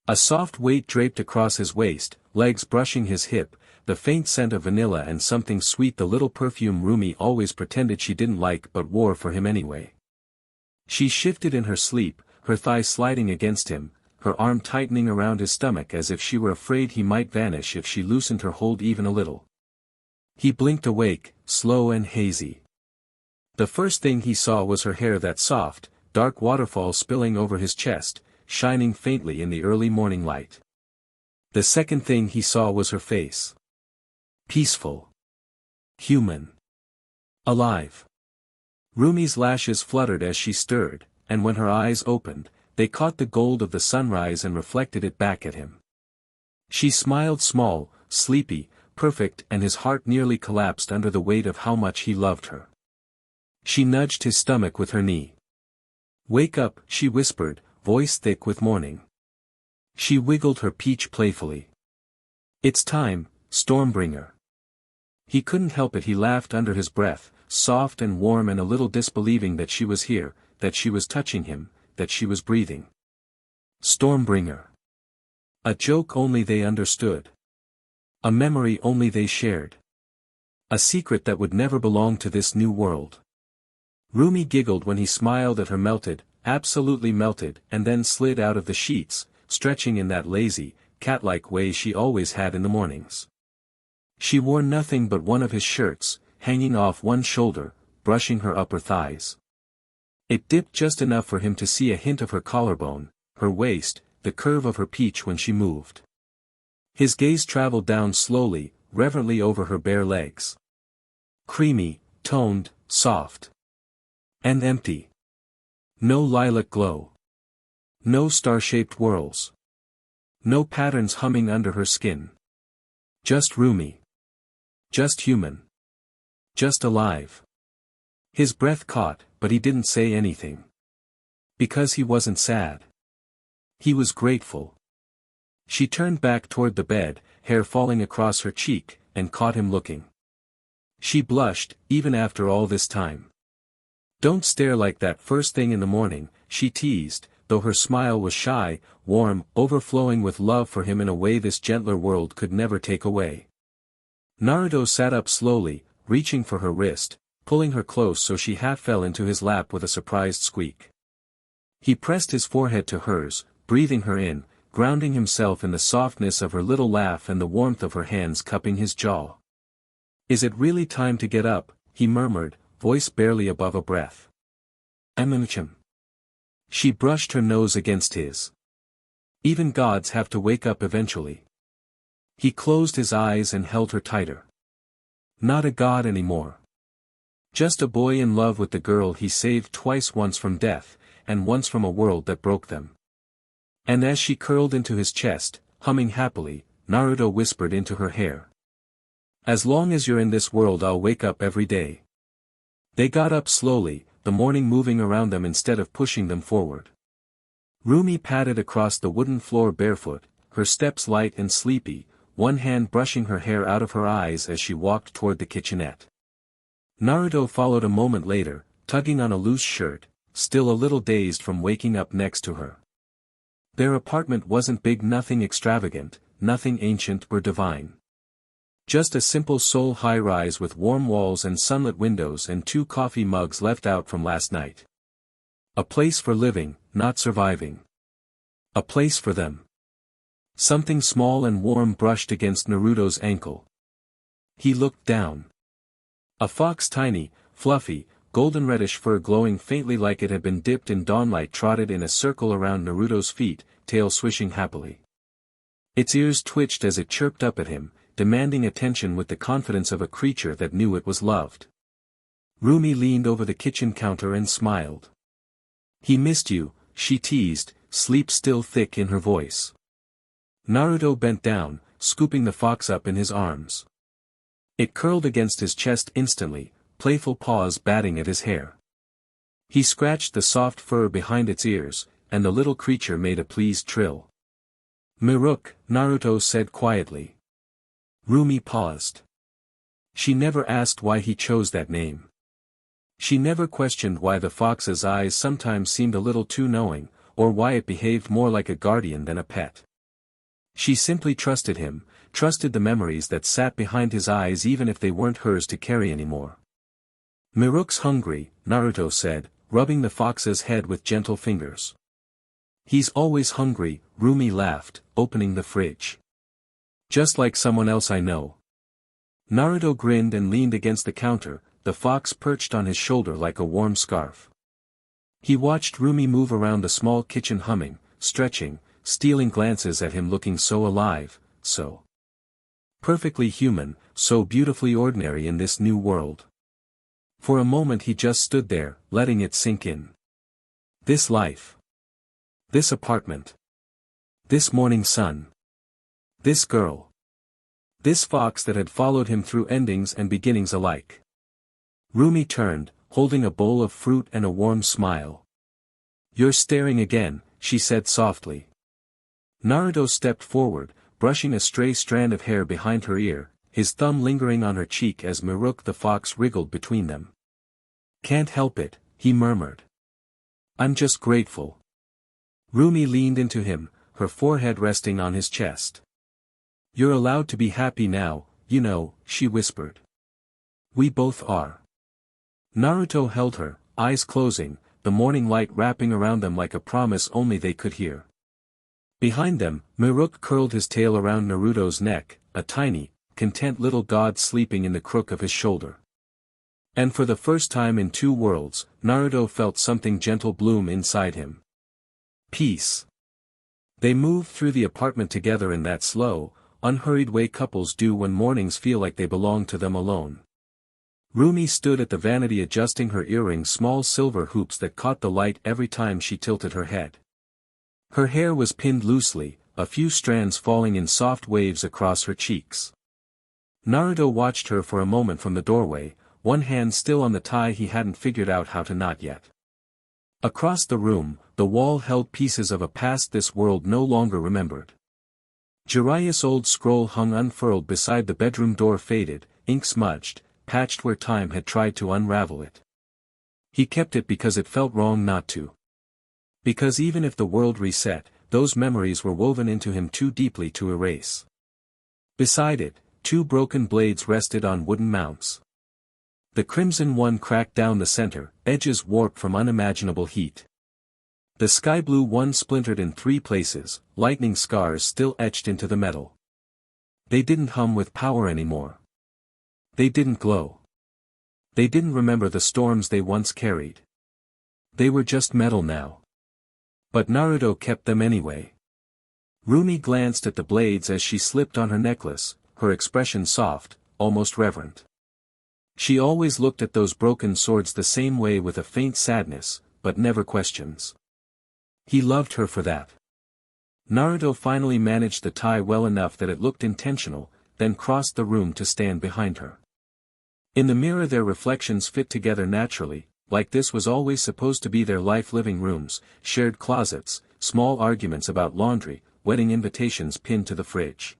A soft weight draped across his waist, legs brushing his hip, the faint scent of vanilla and something sweet, the little perfume Rumi always pretended she didn't like but wore for him anyway. She shifted in her sleep, her thigh sliding against him, her arm tightening around his stomach as if she were afraid he might vanish if she loosened her hold even a little. He blinked awake, slow and hazy. The first thing he saw was her hair, that soft, dark waterfall spilling over his chest, shining faintly in the early morning light. The second thing he saw was her face. Peaceful. Human. Alive. Rumi's lashes fluttered as she stirred, and when her eyes opened, they caught the gold of the sunrise and reflected it back at him. She smiled small, sleepy, perfect, and his heart nearly collapsed under the weight of how much he loved her. She nudged his stomach with her knee. "Wake up," she whispered, voice thick with morning. She wiggled her peach playfully. "It's time, Stormbringer." He couldn't help it, he laughed under his breath, soft and warm and a little disbelieving that she was here, that she was touching him, that she was breathing. Stormbringer. A joke only they understood. A memory only they shared. A secret that would never belong to this new world. Rumi giggled when he smiled at her, melted, absolutely melted, and then slid out of the sheets, stretching in that lazy, cat-like way she always had in the mornings. She wore nothing but one of his shirts, hanging off one shoulder, brushing her upper thighs. It dipped just enough for him to see a hint of her collarbone, her waist, the curve of her peach when she moved. His gaze traveled down slowly, reverently over her bare legs. Creamy, toned, soft. And empty. No lilac glow. No star-shaped whorls. No patterns humming under her skin. Just Rumi. Just human. Just alive. His breath caught, but he didn't say anything. Because he wasn't sad. He was grateful. She turned back toward the bed, hair falling across her cheek, and caught him looking. She blushed, even after all this time. "Don't stare like that first thing in the morning," she teased, though her smile was shy, warm, overflowing with love for him in a way this gentler world could never take away. Naruto sat up slowly, reaching for her wrist, pulling her close so she half fell into his lap with a surprised squeak. He pressed his forehead to hers, breathing her in, grounding himself in the softness of her little laugh and the warmth of her hands cupping his jaw. "Is it really time to get up?" he murmured, voice barely above a breath. "Aminchim." She brushed her nose against his. "Even gods have to wake up eventually." He closed his eyes and held her tighter. Not a god anymore. Just a boy in love with the girl he saved twice, once from death, and once from a world that broke them. And as she curled into his chest, humming happily, Naruto whispered into her hair. "As long as you're in this world I'll wake up every day." They got up slowly, the morning moving around them instead of pushing them forward. Rumi padded across the wooden floor barefoot, her steps light and sleepy, one hand brushing her hair out of her eyes as she walked toward the kitchenette. Naruto followed a moment later, tugging on a loose shirt, still a little dazed from waking up next to her. Their apartment wasn't big, nothing extravagant, nothing ancient or divine. Just a simple Seoul high-rise with warm walls and sunlit windows and 2 coffee mugs left out from last night. A place for living, not surviving. A place for them. Something small and warm brushed against Naruto's ankle. He looked down. A fox, tiny, fluffy, golden-reddish fur glowing faintly like it had been dipped in dawnlight, trotted in a circle around Naruto's feet, tail swishing happily. Its ears twitched as it chirped up at him, demanding attention with the confidence of a creature that knew it was loved. Rumi leaned over the kitchen counter and smiled. "He missed you," she teased, sleep still thick in her voice. Naruto bent down, scooping the fox up in his arms. It curled against his chest instantly, playful paws batting at his hair. He scratched the soft fur behind its ears, and the little creature made a pleased trill. "Miruk," Naruto said quietly. Rumi paused. She never asked why he chose that name. She never questioned why the fox's eyes sometimes seemed a little too knowing, or why it behaved more like a guardian than a pet. She simply trusted him, trusted the memories that sat behind his eyes even if they weren't hers to carry anymore. "Miruk's hungry," Naruto said, rubbing the fox's head with gentle fingers. "He's always hungry," Rumi laughed, opening the fridge. "Just like someone else I know." Naruto grinned and leaned against the counter, the fox perched on his shoulder like a warm scarf. He watched Rumi move around the small kitchen, humming, stretching, stealing glances at him, looking so alive, so Perfectly human, so beautifully ordinary in this new world. For a moment he just stood there, letting it sink in. This life. This apartment. This morning sun. This girl. This fox that had followed him through endings and beginnings alike. Rumi turned, holding a bowl of fruit and a warm smile. "You're staring again," she said softly. Naruto stepped forward, brushing a stray strand of hair behind her ear, his thumb lingering on her cheek as Miruk the fox wriggled between them. "Can't help it," he murmured. "I'm just grateful." Rumi leaned into him, her forehead resting on his chest. "You're allowed to be happy now, you know," she whispered. "We both are." Naruto held her, eyes closing, the morning light wrapping around them like a promise only they could hear. Behind them, Miruk curled his tail around Naruto's neck, a tiny, content little god sleeping in the crook of his shoulder. And for the first time in two worlds, Naruto felt something gentle bloom inside him. Peace. They moved through the apartment together in that slow, unhurried way couples do when mornings feel like they belong to them alone. Rumi stood at the vanity adjusting her earrings' small silver hoops that caught the light every time she tilted her head. Her hair was pinned loosely, a few strands falling in soft waves across her cheeks. Naruto watched her for a moment from the doorway, one hand still on the tie he hadn't figured out how to knot yet. Across the room, the wall held pieces of a past this world no longer remembered. Jiraiya's old scroll hung unfurled beside the bedroom door, faded, ink smudged, patched where time had tried to unravel it. He kept it because it felt wrong not to. Because even if the world reset, those memories were woven into him too deeply to erase. Beside it, two broken blades rested on wooden mounts. The crimson one cracked down the center, edges warped from unimaginable heat. The sky blue one splintered in 3 places, lightning scars still etched into the metal. They didn't hum with power anymore. They didn't glow. They didn't remember the storms they once carried. They were just metal now. But Naruto kept them anyway. Rumi glanced at the blades as she slipped on her necklace, her expression soft, almost reverent. She always looked at those broken swords the same way, with a faint sadness, but never questions. He loved her for that. Naruto finally managed the tie well enough that it looked intentional, then crossed the room to stand behind her. In the mirror their reflections fit together naturally, like this was always supposed to be their life: living rooms, shared closets, small arguments about laundry, wedding invitations pinned to the fridge.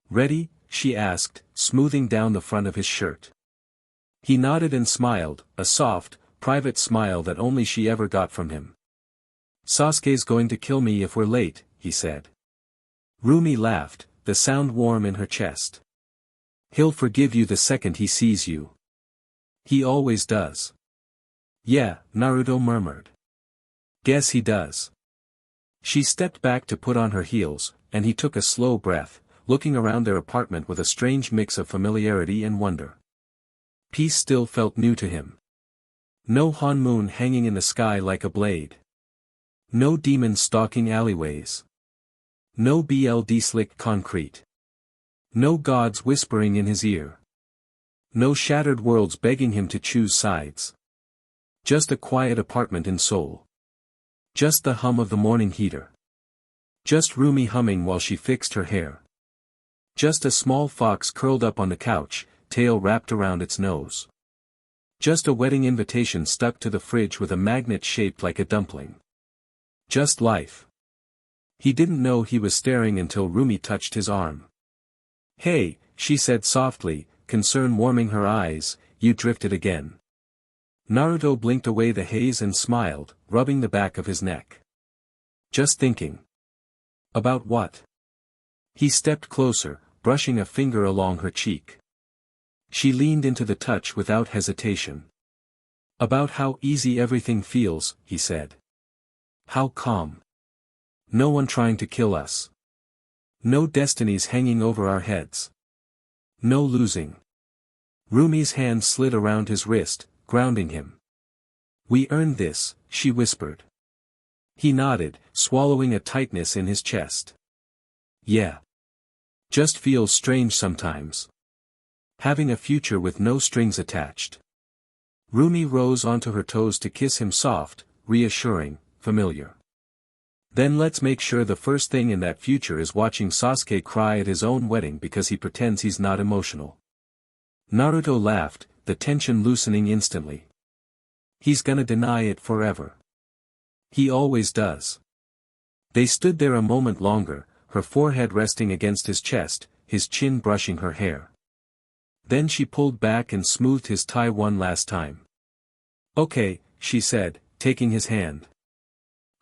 "Ready?" she asked, smoothing down the front of his shirt. He nodded and smiled, a soft, private smile that only she ever got from him. "Sasuke's going to kill me if we're late," he said. Rumi laughed, the sound warm in her chest. "He'll forgive you the second he sees you. He always does." "Yeah," Naruto murmured. "Guess he does." She stepped back to put on her heels, and he took a slow breath, looking around their apartment with a strange mix of familiarity and wonder. Peace still felt new to him. No Han moon hanging in the sky like a blade. No demons stalking alleyways. No BLD slick concrete. No gods whispering in his ear. No shattered worlds begging him to choose sides. Just a quiet apartment in Seoul. Just the hum of the morning heater. Just Rumi humming while she fixed her hair. Just a small fox curled up on the couch, tail wrapped around its nose. Just a wedding invitation stuck to the fridge with a magnet shaped like a dumpling. Just life. He didn't know he was staring until Rumi touched his arm. "Hey," she said softly, concern warming her eyes, "you drifted again." Naruto blinked away the haze and smiled, rubbing the back of his neck. "Just thinking." "About what?" He stepped closer, brushing a finger along her cheek. She leaned into the touch without hesitation. "About how easy everything feels," he said. "How calm. No one trying to kill us. No destinies hanging over our heads. No losing." Rumi's hand slid around his wrist, grounding him. "We earned this," she whispered. He nodded, swallowing a tightness in his chest. "Yeah. Just feels strange sometimes. Having a future with no strings attached. Rumi rose onto her toes to kiss him soft, reassuring, familiar. Then let's make sure the first thing in that future is watching Sasuke cry at his own wedding because he pretends he's not emotional. Naruto laughed, the tension loosening instantly. He's gonna deny it forever. He always does. They stood there a moment longer, her forehead resting against his chest, his chin brushing her hair. Then she pulled back and smoothed his tie one last time. Okay, she said, taking his hand.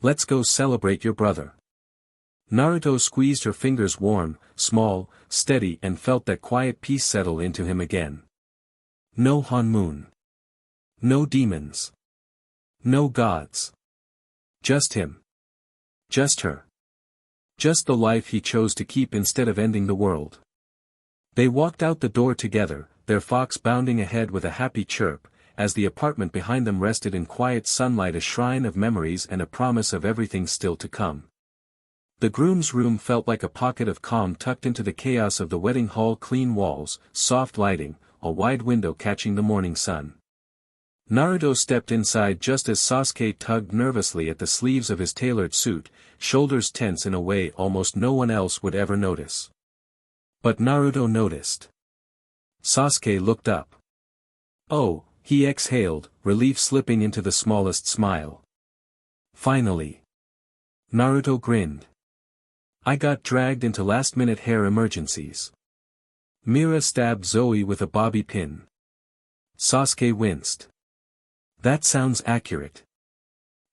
Let's go celebrate your brother. Naruto squeezed her fingers warm, small, steady and felt that quiet peace settle into him again. No honmoon. No demons. No gods. Just him. Just her. Just the life he chose to keep instead of ending the world. They walked out the door together, their fox bounding ahead with a happy chirp, as the apartment behind them rested in quiet sunlight, a shrine of memories and a promise of everything still to come. The groom's room felt like a pocket of calm tucked into the chaos of the wedding hall, clean walls, soft lighting, a wide window catching the morning sun. Naruto stepped inside just as Sasuke tugged nervously at the sleeves of his tailored suit, shoulders tense in a way almost no one else would ever notice. But Naruto noticed. Sasuke looked up. Oh, he exhaled, relief slipping into the smallest smile. Finally. Naruto grinned. I got dragged into last-minute hair emergencies. Mira stabbed Zoe with a bobby pin. Sasuke winced. That sounds accurate.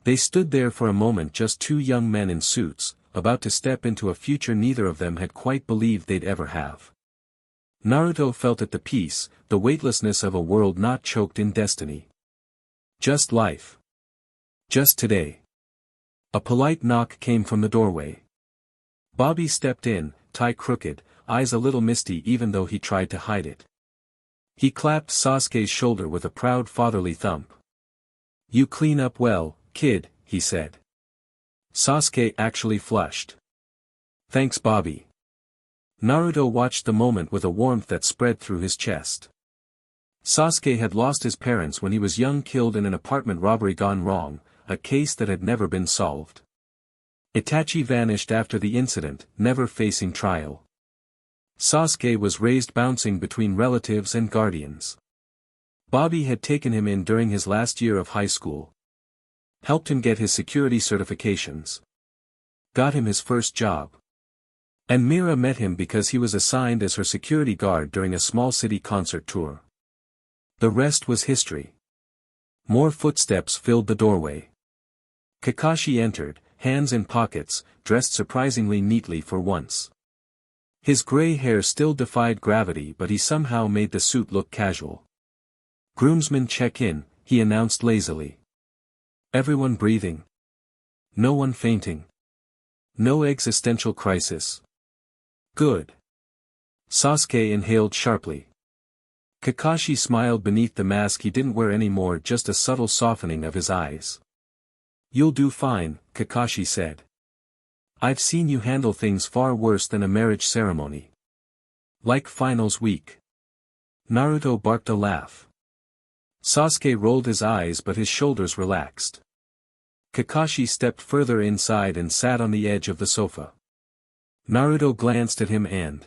They stood there for a moment, just two young men in suits, about to step into a future neither of them had quite believed they'd ever have. Naruto felt at the peace, the weightlessness of a world not choked in destiny. Just life. Just today. A polite knock came from the doorway. Bobby stepped in, tie crooked, eyes a little misty even though he tried to hide it. He clapped Sasuke's shoulder with a proud fatherly thump. You clean up well, kid, he said. Sasuke actually flushed. Thanks, Bobby. Naruto watched the moment with a warmth that spread through his chest. Sasuke had lost his parents when he was young, killed in an apartment robbery gone wrong, a case that had never been solved. Itachi vanished after the incident, never facing trial. Sasuke was raised bouncing between relatives and guardians. Bobby had taken him in during his last year of high school. Helped him get his security certifications. Got him his first job. And Mira met him because he was assigned as her security guard during a small city concert tour. The rest was history. More footsteps filled the doorway. Kakashi entered, hands in pockets, dressed surprisingly neatly for once. His gray hair still defied gravity, but he somehow made the suit look casual. Groomsmen check in, he announced lazily. Everyone breathing. No one fainting. No existential crisis. Good. Sasuke inhaled sharply. Kakashi smiled beneath the mask he didn't wear anymore, just a subtle softening of his eyes. You'll do fine, Kakashi said. I've seen you handle things far worse than a marriage ceremony. Like finals week. Naruto barked a laugh. Sasuke rolled his eyes but his shoulders relaxed. Kakashi stepped further inside and sat on the edge of the sofa. Naruto glanced at him and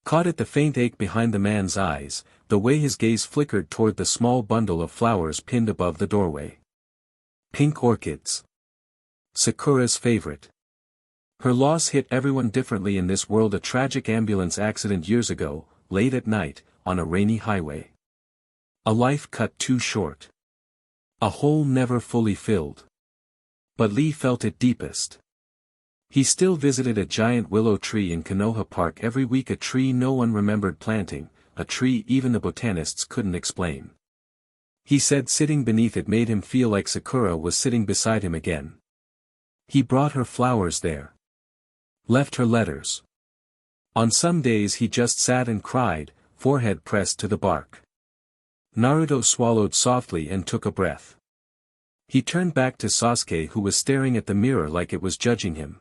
caught at the faint ache behind the man's eyes, the way his gaze flickered toward the small bundle of flowers pinned above the doorway. Pink orchids. Sakura's favorite. Her loss hit everyone differently in this world, a tragic ambulance accident years ago, late at night, on a rainy highway. A life cut too short. A hole never fully filled. But Lee felt it deepest. He still visited a giant willow tree in Konoha Park every week, a tree no one remembered planting, a tree even the botanists couldn't explain. He said sitting beneath it made him feel like Sakura was sitting beside him again. He brought her flowers there. Left her letters. On some days he just sat and cried, forehead pressed to the bark. Naruto swallowed softly and took a breath. He turned back to Sasuke, who was staring at the mirror like it was judging him.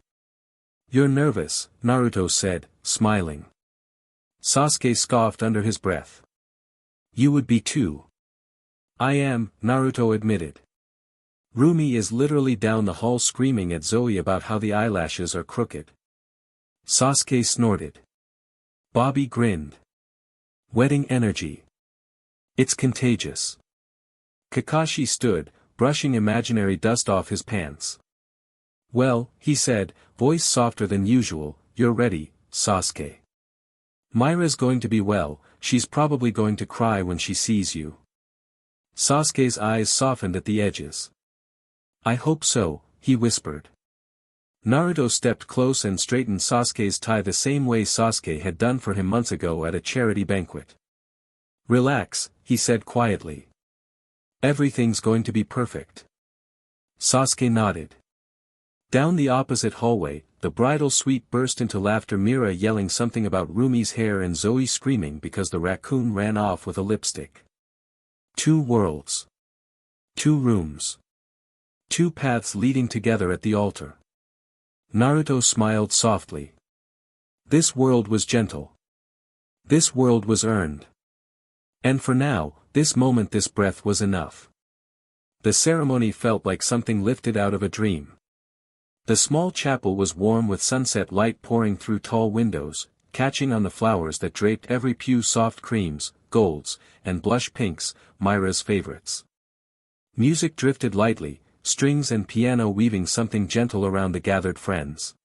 You're nervous, Naruto said, smiling. Sasuke scoffed under his breath. You would be too. I am, Naruto admitted. Rumi is literally down the hall screaming at Zoe about how the eyelashes are crooked. Sasuke snorted. Bobby grinned. Wedding energy. It's contagious. Kakashi stood, brushing imaginary dust off his pants. Well, he said, voice softer than usual, you're ready, Sasuke. Myra's going to be well, she's probably going to cry when she sees you. Sasuke's eyes softened at the edges. I hope so, he whispered. Naruto stepped close and straightened Sasuke's tie the same way Sasuke had done for him months ago at a charity banquet. Relax, he said quietly. Everything's going to be perfect. Sasuke nodded. Down the opposite hallway, the bridal suite burst into laughter, Mira yelling something about Rumi's hair and Zoe screaming because the raccoon ran off with a lipstick. 2 worlds. 2 rooms. 2 paths leading together at the altar. Naruto smiled softly. This world was gentle. This world was earned. And for now, this moment, this breath was enough. The ceremony felt like something lifted out of a dream. The small chapel was warm with sunset light pouring through tall windows, catching on the flowers that draped every pew, soft creams, golds, and blush pinks, Myra's favorites. Music drifted lightly, strings and piano weaving something gentle around the gathered friends.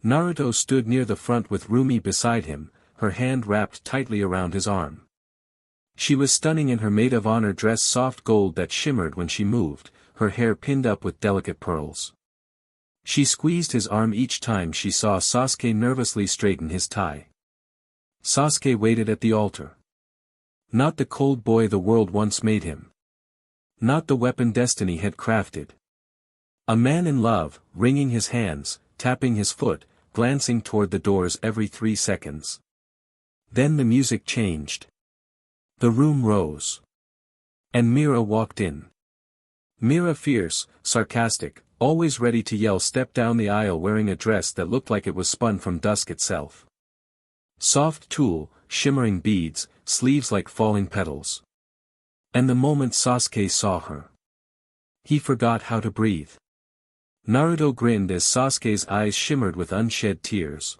Naruto stood near the front with Rumi beside him, her hand wrapped tightly around his arm. She was stunning in her maid of honor dress, soft gold that shimmered when she moved, her hair pinned up with delicate pearls. She squeezed his arm each time she saw Sasuke nervously straighten his tie. Sasuke waited at the altar. Not the cold boy the world once made him. Not the weapon destiny had crafted. A man in love, wringing his hands, tapping his foot, glancing toward the doors every 3 seconds. Then the music changed. The room rose. And Mira walked in. Mira, fierce, sarcastic, always ready to yell, stepped down the aisle wearing a dress that looked like it was spun from dusk itself. Soft tulle, shimmering beads, sleeves like falling petals. And the moment Sasuke saw her, he forgot how to breathe. Naruto grinned as Sasuke's eyes shimmered with unshed tears.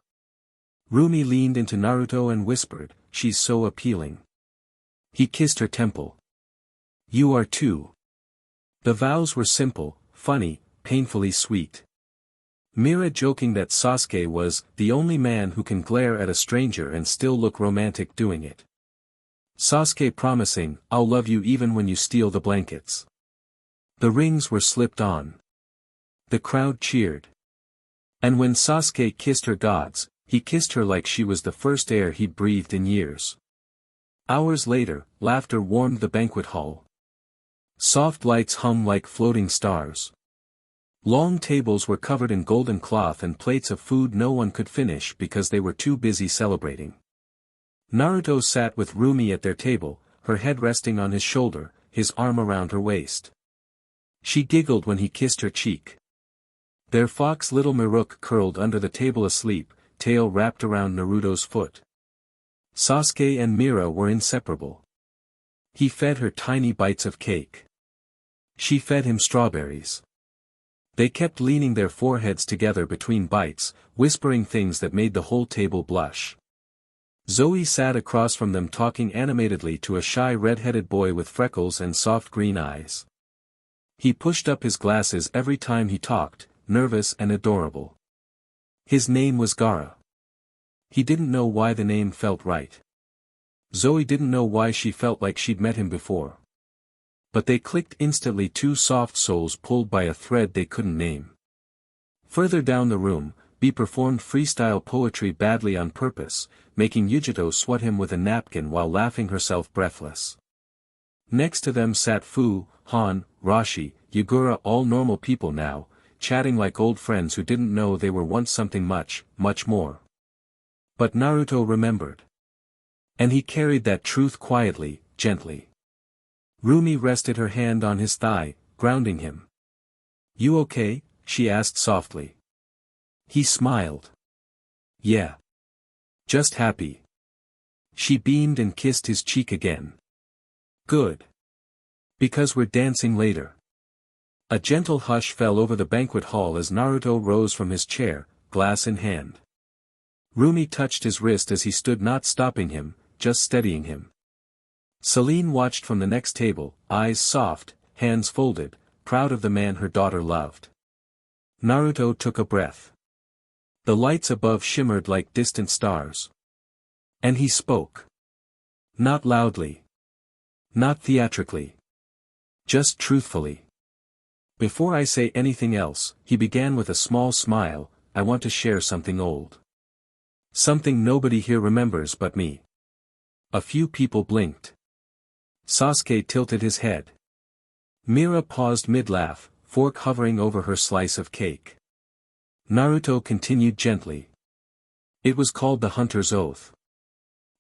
Rumi leaned into Naruto and whispered, she's so appealing. He kissed her temple. You are too. The vows were simple, funny, painfully sweet. Mira joking that Sasuke was the only man who can glare at a stranger and still look romantic doing it. Sasuke promising, I'll love you even when you steal the blankets. The rings were slipped on. The crowd cheered. And when Sasuke kissed her gods, he kissed her like she was the first air he'd breathed in years. Hours later, laughter warmed the banquet hall. Soft lights hung like floating stars. Long tables were covered in golden cloth and plates of food no one could finish because they were too busy celebrating. Naruto sat with Rumi at their table, her head resting on his shoulder, his arm around her waist. She giggled when he kissed her cheek. Their fox little Miruk curled under the table asleep, tail wrapped around Naruto's foot. Sasuke and Mira were inseparable. He fed her tiny bites of cake. She fed him strawberries. They kept leaning their foreheads together between bites, whispering things that made the whole table blush. Zoe sat across from them talking animatedly to a shy red-headed boy with freckles and soft green eyes. He pushed up his glasses every time he talked, nervous and adorable. His name was Gaara. He didn't know why the name felt right. Zoe didn't know why she felt like she'd met him before. But they clicked instantly, 2 soft souls pulled by a thread they couldn't name. Further down the room, B performed freestyle poetry badly on purpose, making Yujito swat him with a napkin while laughing herself breathless. Next to them sat Fu, Han, Rashi, Yagura, all normal people now, chatting like old friends who didn't know they were once something much, much more. But Naruto remembered. And he carried that truth quietly, gently. Rumi rested her hand on his thigh, grounding him. You okay? She asked softly. He smiled. Yeah. Just happy. She beamed and kissed his cheek again. Good. Because we're dancing later. A gentle hush fell over the banquet hall as Naruto rose from his chair, glass in hand. Rumi touched his wrist as he stood, not stopping him, just steadying him. Celine watched from the next table, eyes soft, hands folded, proud of the man her daughter loved. Naruto took a breath. The lights above shimmered like distant stars. And he spoke. Not loudly. Not theatrically. Just truthfully. Before I say anything else, he began with a small smile, I want to share something old. Something nobody here remembers but me. A few people blinked. Sasuke tilted his head. Mira paused mid-laugh, fork hovering over her slice of cake. Naruto continued gently. It was called the Hunter's Oath.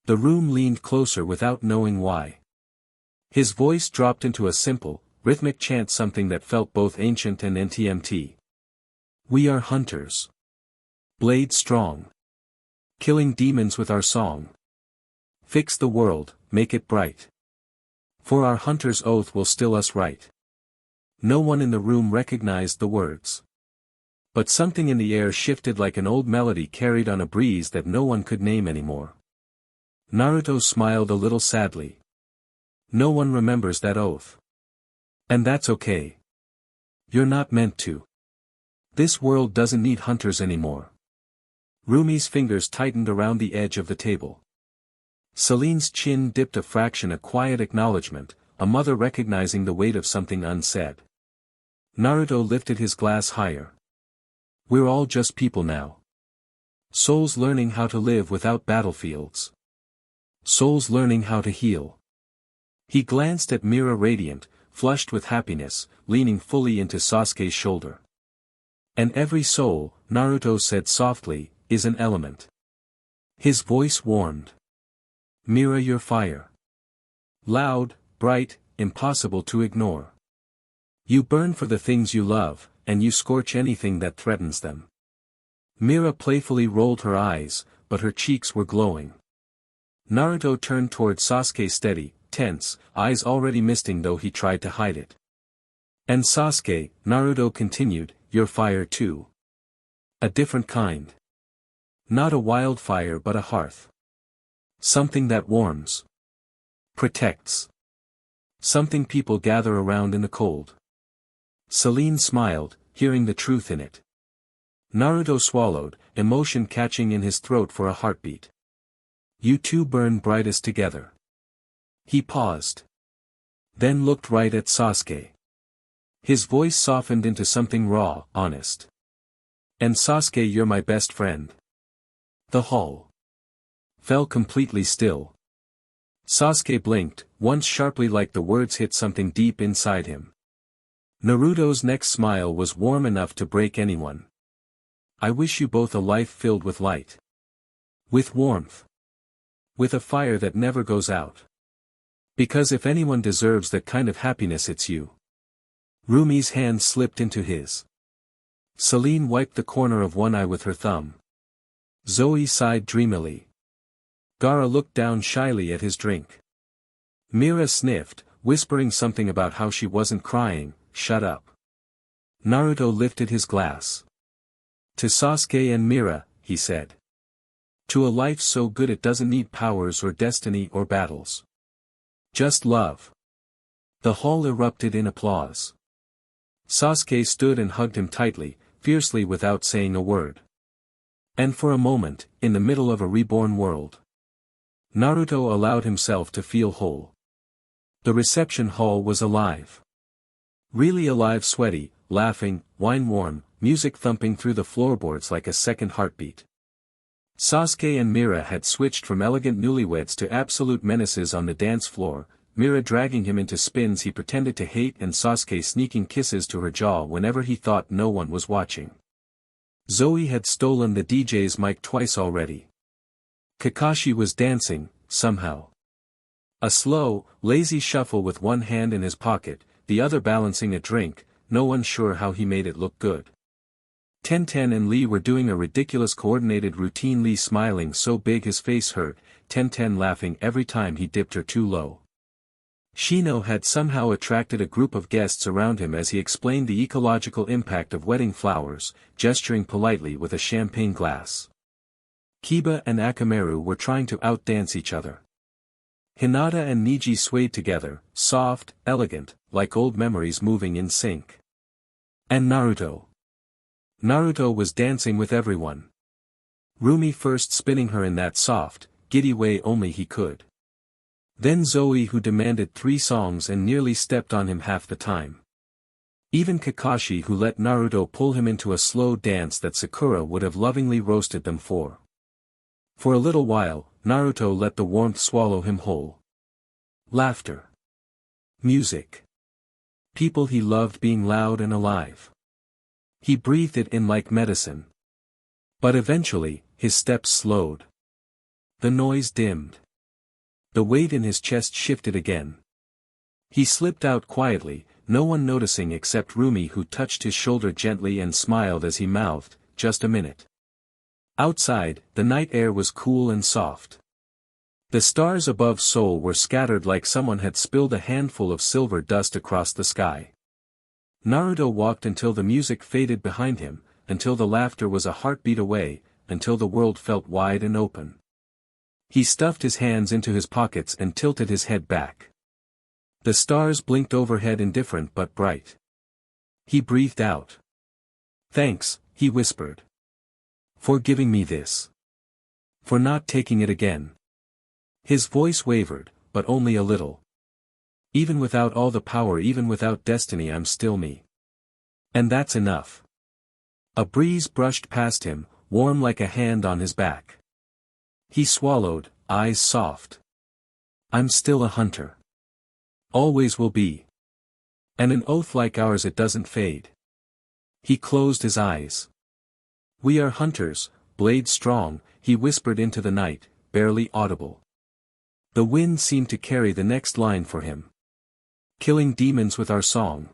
The room leaned closer without knowing why. His voice dropped into a simple, rhythmic chant, something that felt both ancient and NTMT. We are hunters. Blade strong. Killing demons with our song. Fix the world, make it bright. For our hunter's oath will still us right. No one in the room recognized the words. But something in the air shifted like an old melody carried on a breeze that no one could name anymore. Naruto smiled a little sadly. No one remembers that oath. And that's okay. You're not meant to. This world doesn't need hunters anymore. Rumi's fingers tightened around the edge of the table. Celine's chin dipped a fraction, a quiet acknowledgement, a mother recognizing the weight of something unsaid. Naruto lifted his glass higher. We're all just people now. Souls learning how to live without battlefields. Souls learning how to heal. He glanced at Mira, radiant, flushed with happiness, leaning fully into Sasuke's shoulder. And every soul, Naruto said softly, is an element. His voice warmed. Mira, you're fire. Loud, bright, impossible to ignore. You burn for the things you love, and you scorch anything that threatens them. Mira playfully rolled her eyes, but her cheeks were glowing. Naruto turned toward Sasuke, steady, tense, eyes already misting though he tried to hide it. And Sasuke, Naruto continued, you're fire too. A different kind. Not a wildfire but a hearth. Something that warms. Protects. Something people gather around in the cold. Celine smiled, hearing the truth in it. Naruto swallowed, emotion catching in his throat for a heartbeat. You two burn brightest together. He paused. Then looked right at Sasuke. His voice softened into something raw, honest. And Sasuke, you're my best friend. The hall fell completely still. Sasuke blinked, once sharply like the words hit something deep inside him. Naruto's next smile was warm enough to break anyone. I wish you both a life filled with light. With warmth. With a fire that never goes out. Because if anyone deserves that kind of happiness, it's you. Rumi's hand slipped into his. Celine wiped the corner of one eye with her thumb. Zoe sighed dreamily. Gaara looked down shyly at his drink. Mira sniffed, whispering something about how she wasn't crying. Shut up. Naruto lifted his glass. To Sasuke and Mira, he said. To a life so good it doesn't need powers or destiny or battles. Just love. The hall erupted in applause. Sasuke stood and hugged him tightly, fiercely without saying a word. And for a moment, in the middle of a reborn world, Naruto allowed himself to feel whole. The reception hall was alive. Really alive, sweaty, laughing, wine-warm, music thumping through the floorboards like a second heartbeat. Sasuke and Mira had switched from elegant newlyweds to absolute menaces on the dance floor, Mira dragging him into spins he pretended to hate and Sasuke sneaking kisses to her jaw whenever he thought no one was watching. Zoe had stolen the DJ's mic twice already. Kakashi was dancing, somehow. A slow, lazy shuffle with one hand in his pocket, the other balancing a drink, no one sure how he made it look good. Tenten and Lee were doing a ridiculous coordinated routine, Lee smiling so big his face hurt, Tenten laughing every time he dipped her too low. Shino had somehow attracted a group of guests around him as he explained the ecological impact of wedding flowers, gesturing politely with a champagne glass. Kiba and Akamaru were trying to outdance each other. Hinata and Niji swayed together, soft, elegant, like old memories moving in sync. And Naruto. Naruto was dancing with everyone. Rumi first spinning her in that soft, giddy way only he could. Then Zoe, who demanded 3 songs and nearly stepped on him half the time. Even Kakashi, who let Naruto pull him into a slow dance that Sakura would have lovingly roasted them for. For a little while, Naruto let the warmth swallow him whole. Laughter. Music. People he loved being loud and alive. He breathed it in like medicine. But eventually, his steps slowed. The noise dimmed. The weight in his chest shifted again. He slipped out quietly, no one noticing except Rumi, who touched his shoulder gently and smiled as he mouthed, "Just a minute." Outside, the night air was cool and soft. The stars above Seoul were scattered like someone had spilled a handful of silver dust across the sky. Naruto walked until the music faded behind him, until the laughter was a heartbeat away, until the world felt wide and open. He stuffed his hands into his pockets and tilted his head back. The stars blinked overhead, indifferent but bright. He breathed out. "Thanks," he whispered. "For giving me this. For not taking it again." His voice wavered, but only a little. "Even without all the power, even without destiny, I'm still me. And that's enough." A breeze brushed past him, warm like a hand on his back. He swallowed, eyes soft. "I'm still a hunter. Always will be. And an oath like ours, it doesn't fade." He closed his eyes. "We are hunters, blade strong," he whispered into the night, barely audible. The wind seemed to carry the next line for him. "Killing demons with our song."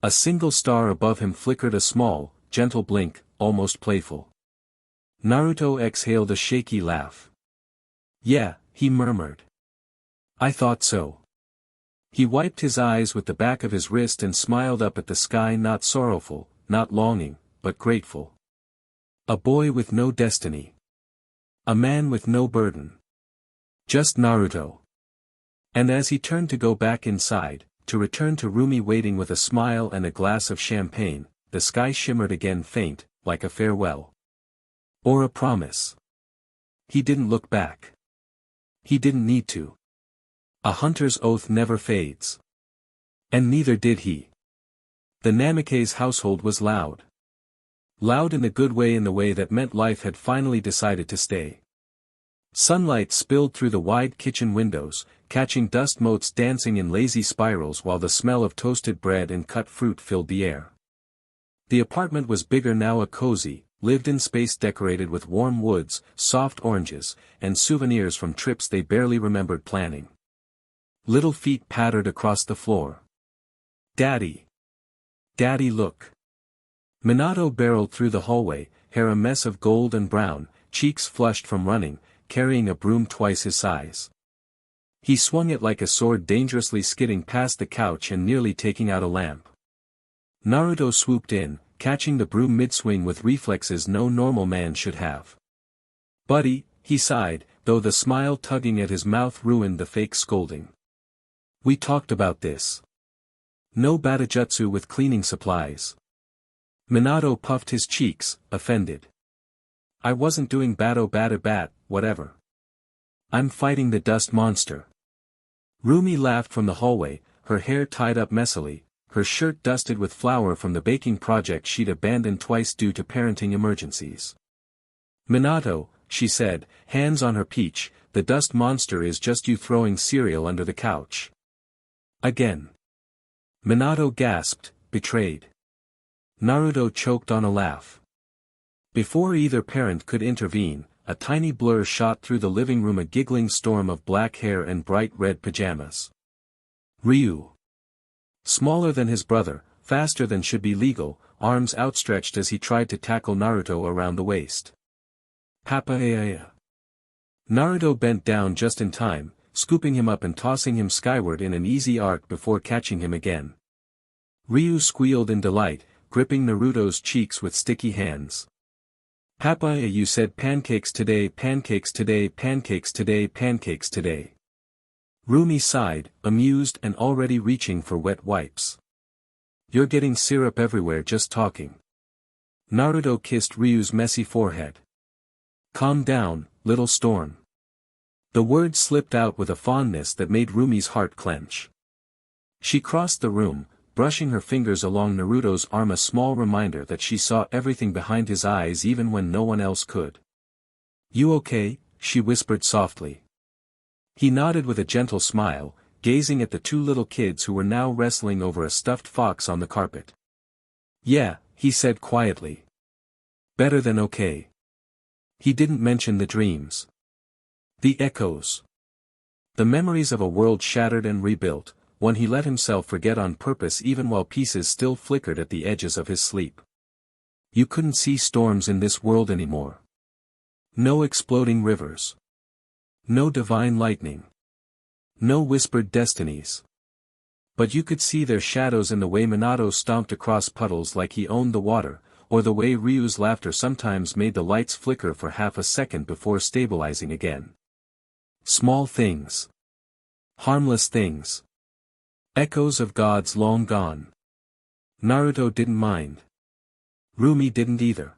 A single star above him flickered a small, gentle blink, almost playful. Naruto exhaled a shaky laugh. "Yeah," he murmured. "I thought so." He wiped his eyes with the back of his wrist and smiled up at the sky, not sorrowful, not longing, but grateful. A boy with no destiny. A man with no burden. Just Naruto. And as he turned to go back inside, to return to Rumi waiting with a smile and a glass of champagne, the sky shimmered again, faint, like a farewell. Or a promise. He didn't look back. He didn't need to. A hunter's oath never fades. And neither did he. The Namikaze household was loud. Loud in the good way, in the way that meant life had finally decided to stay. Sunlight spilled through the wide kitchen windows, catching dust motes dancing in lazy spirals while the smell of toasted bread and cut fruit filled the air. The apartment was bigger now, a cozy, lived-in space decorated with warm woods, soft oranges, and souvenirs from trips they barely remembered planning. Little feet pattered across the floor. "Daddy! Daddy, look!" Minato barreled through the hallway, hair a mess of gold and brown, cheeks flushed from running, carrying a broom twice his size. He swung it like a sword, dangerously skidding past the couch and nearly taking out a lamp. Naruto swooped in, catching the broom mid-swing with reflexes no normal man should have. "Buddy," he sighed, though the smile tugging at his mouth ruined the fake scolding. "We talked about this. No batajutsu with cleaning supplies." Minato puffed his cheeks, offended. "I wasn't doing bat, whatever. I'm fighting the dust monster." Rumi laughed from the hallway, her hair tied up messily, her shirt dusted with flour from the baking project she'd abandoned twice due to parenting emergencies. "Minato," she said, hands on her peach, "the dust monster is just you throwing cereal under the couch." Again. Minato gasped, betrayed. Naruto choked on a laugh. Before either parent could intervene, a tiny blur shot through the living room, a giggling storm of black hair and bright red pajamas. Ryu. Smaller than his brother, faster than should be legal, arms outstretched as he tried to tackle Naruto around the waist. Papa. Naruto bent down just in time, scooping him up and tossing him skyward in an easy arc before catching him again. Ryu squealed in delight, gripping Naruto's cheeks with sticky hands. Papa, you said pancakes today, pancakes today, pancakes today, pancakes today. Rumi sighed, amused and already reaching for wet wipes. You're getting syrup everywhere just talking. Naruto kissed Ryu's messy forehead. Calm down, little storm. The words slipped out with a fondness that made Rumi's heart clench. She crossed the room, brushing her fingers along Naruto's arm, a small reminder that she saw everything behind his eyes even when no one else could. You okay? She whispered softly. He nodded with a gentle smile, gazing at the two little kids who were now wrestling over a stuffed fox on the carpet. Yeah, he said quietly. Better than okay. He didn't mention the dreams. The echoes. The memories of a world shattered and rebuilt, one he let himself forget on purpose even while pieces still flickered at the edges of his sleep. You couldn't see storms in this world anymore. No exploding rivers. No divine lightning. No whispered destinies. But you could see their shadows in the way Minato stomped across puddles like he owned the water, or the way Ryu's laughter sometimes made the lights flicker for half a second before stabilizing again. Small things. Harmless things. Echoes of gods long gone. Naruto didn't mind. Rumi didn't either.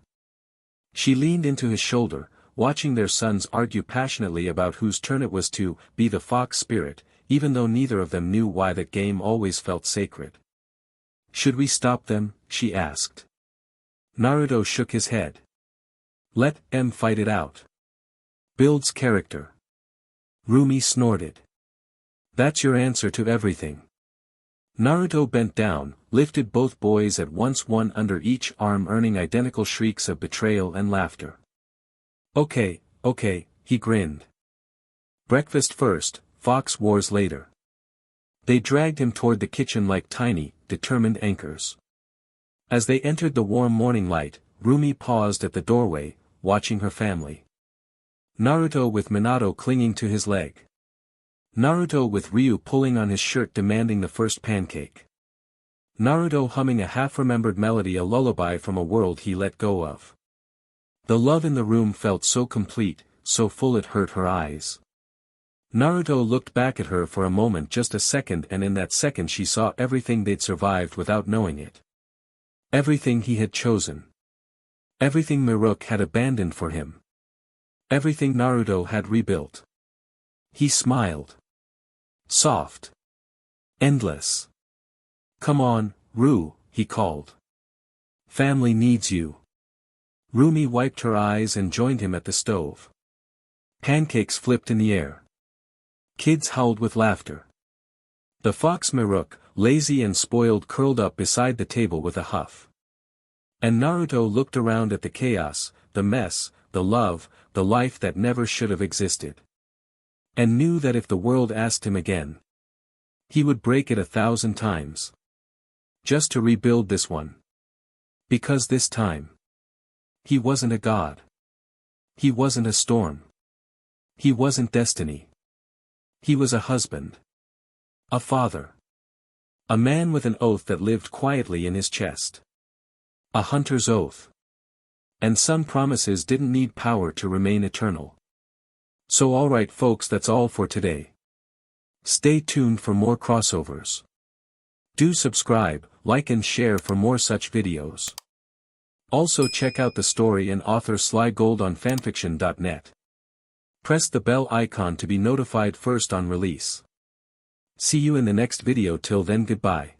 She leaned into his shoulder, watching their sons argue passionately about whose turn it was to be the fox spirit, even though neither of them knew why that game always felt sacred. Should we stop them? She asked. Naruto shook his head. Let them fight it out. Builds character. Rumi snorted. That's your answer to everything. Naruto bent down, lifted both boys at once, one under each arm, earning identical shrieks of betrayal and laughter. Okay, he grinned. Breakfast first, fox wars later. They dragged him toward the kitchen like tiny, determined anchors. As they entered the warm morning light, Rumi paused at the doorway, watching her family. Naruto with Minato clinging to his leg. Naruto with Ryu pulling on his shirt demanding the first pancake. Naruto humming a half-remembered melody, a lullaby from a world he let go of. The love in the room felt so complete, so full it hurt her eyes. Naruto looked back at her for a moment, just a second, and in that second she saw everything they'd survived without knowing it. Everything he had chosen. Everything Miruk had abandoned for him. Everything Naruto had rebuilt. He smiled. Soft. Endless. Come on, Ru, he called. Family needs you. Rumi wiped her eyes and joined him at the stove. Pancakes flipped in the air. Kids howled with laughter. The fox Miruk, lazy and spoiled, curled up beside the table with a huff. And Naruto looked around at the chaos, the mess, the love, the life that never should have existed. And knew that if the world asked him again, he would break it 1,000 times. Just to rebuild this one. Because this time, he wasn't a god. He wasn't a storm. He wasn't destiny. He was a husband. A father. A man with an oath that lived quietly in his chest. A hunter's oath. And some promises didn't need power to remain eternal. So alright folks, that's all for today. Stay tuned for more crossovers. Do subscribe, like and share for more such videos. Also check out the story and author Slygold on FANFICTIONnet. Press the bell icon to be notified first on release. See you in the next video. Till then, goodbye.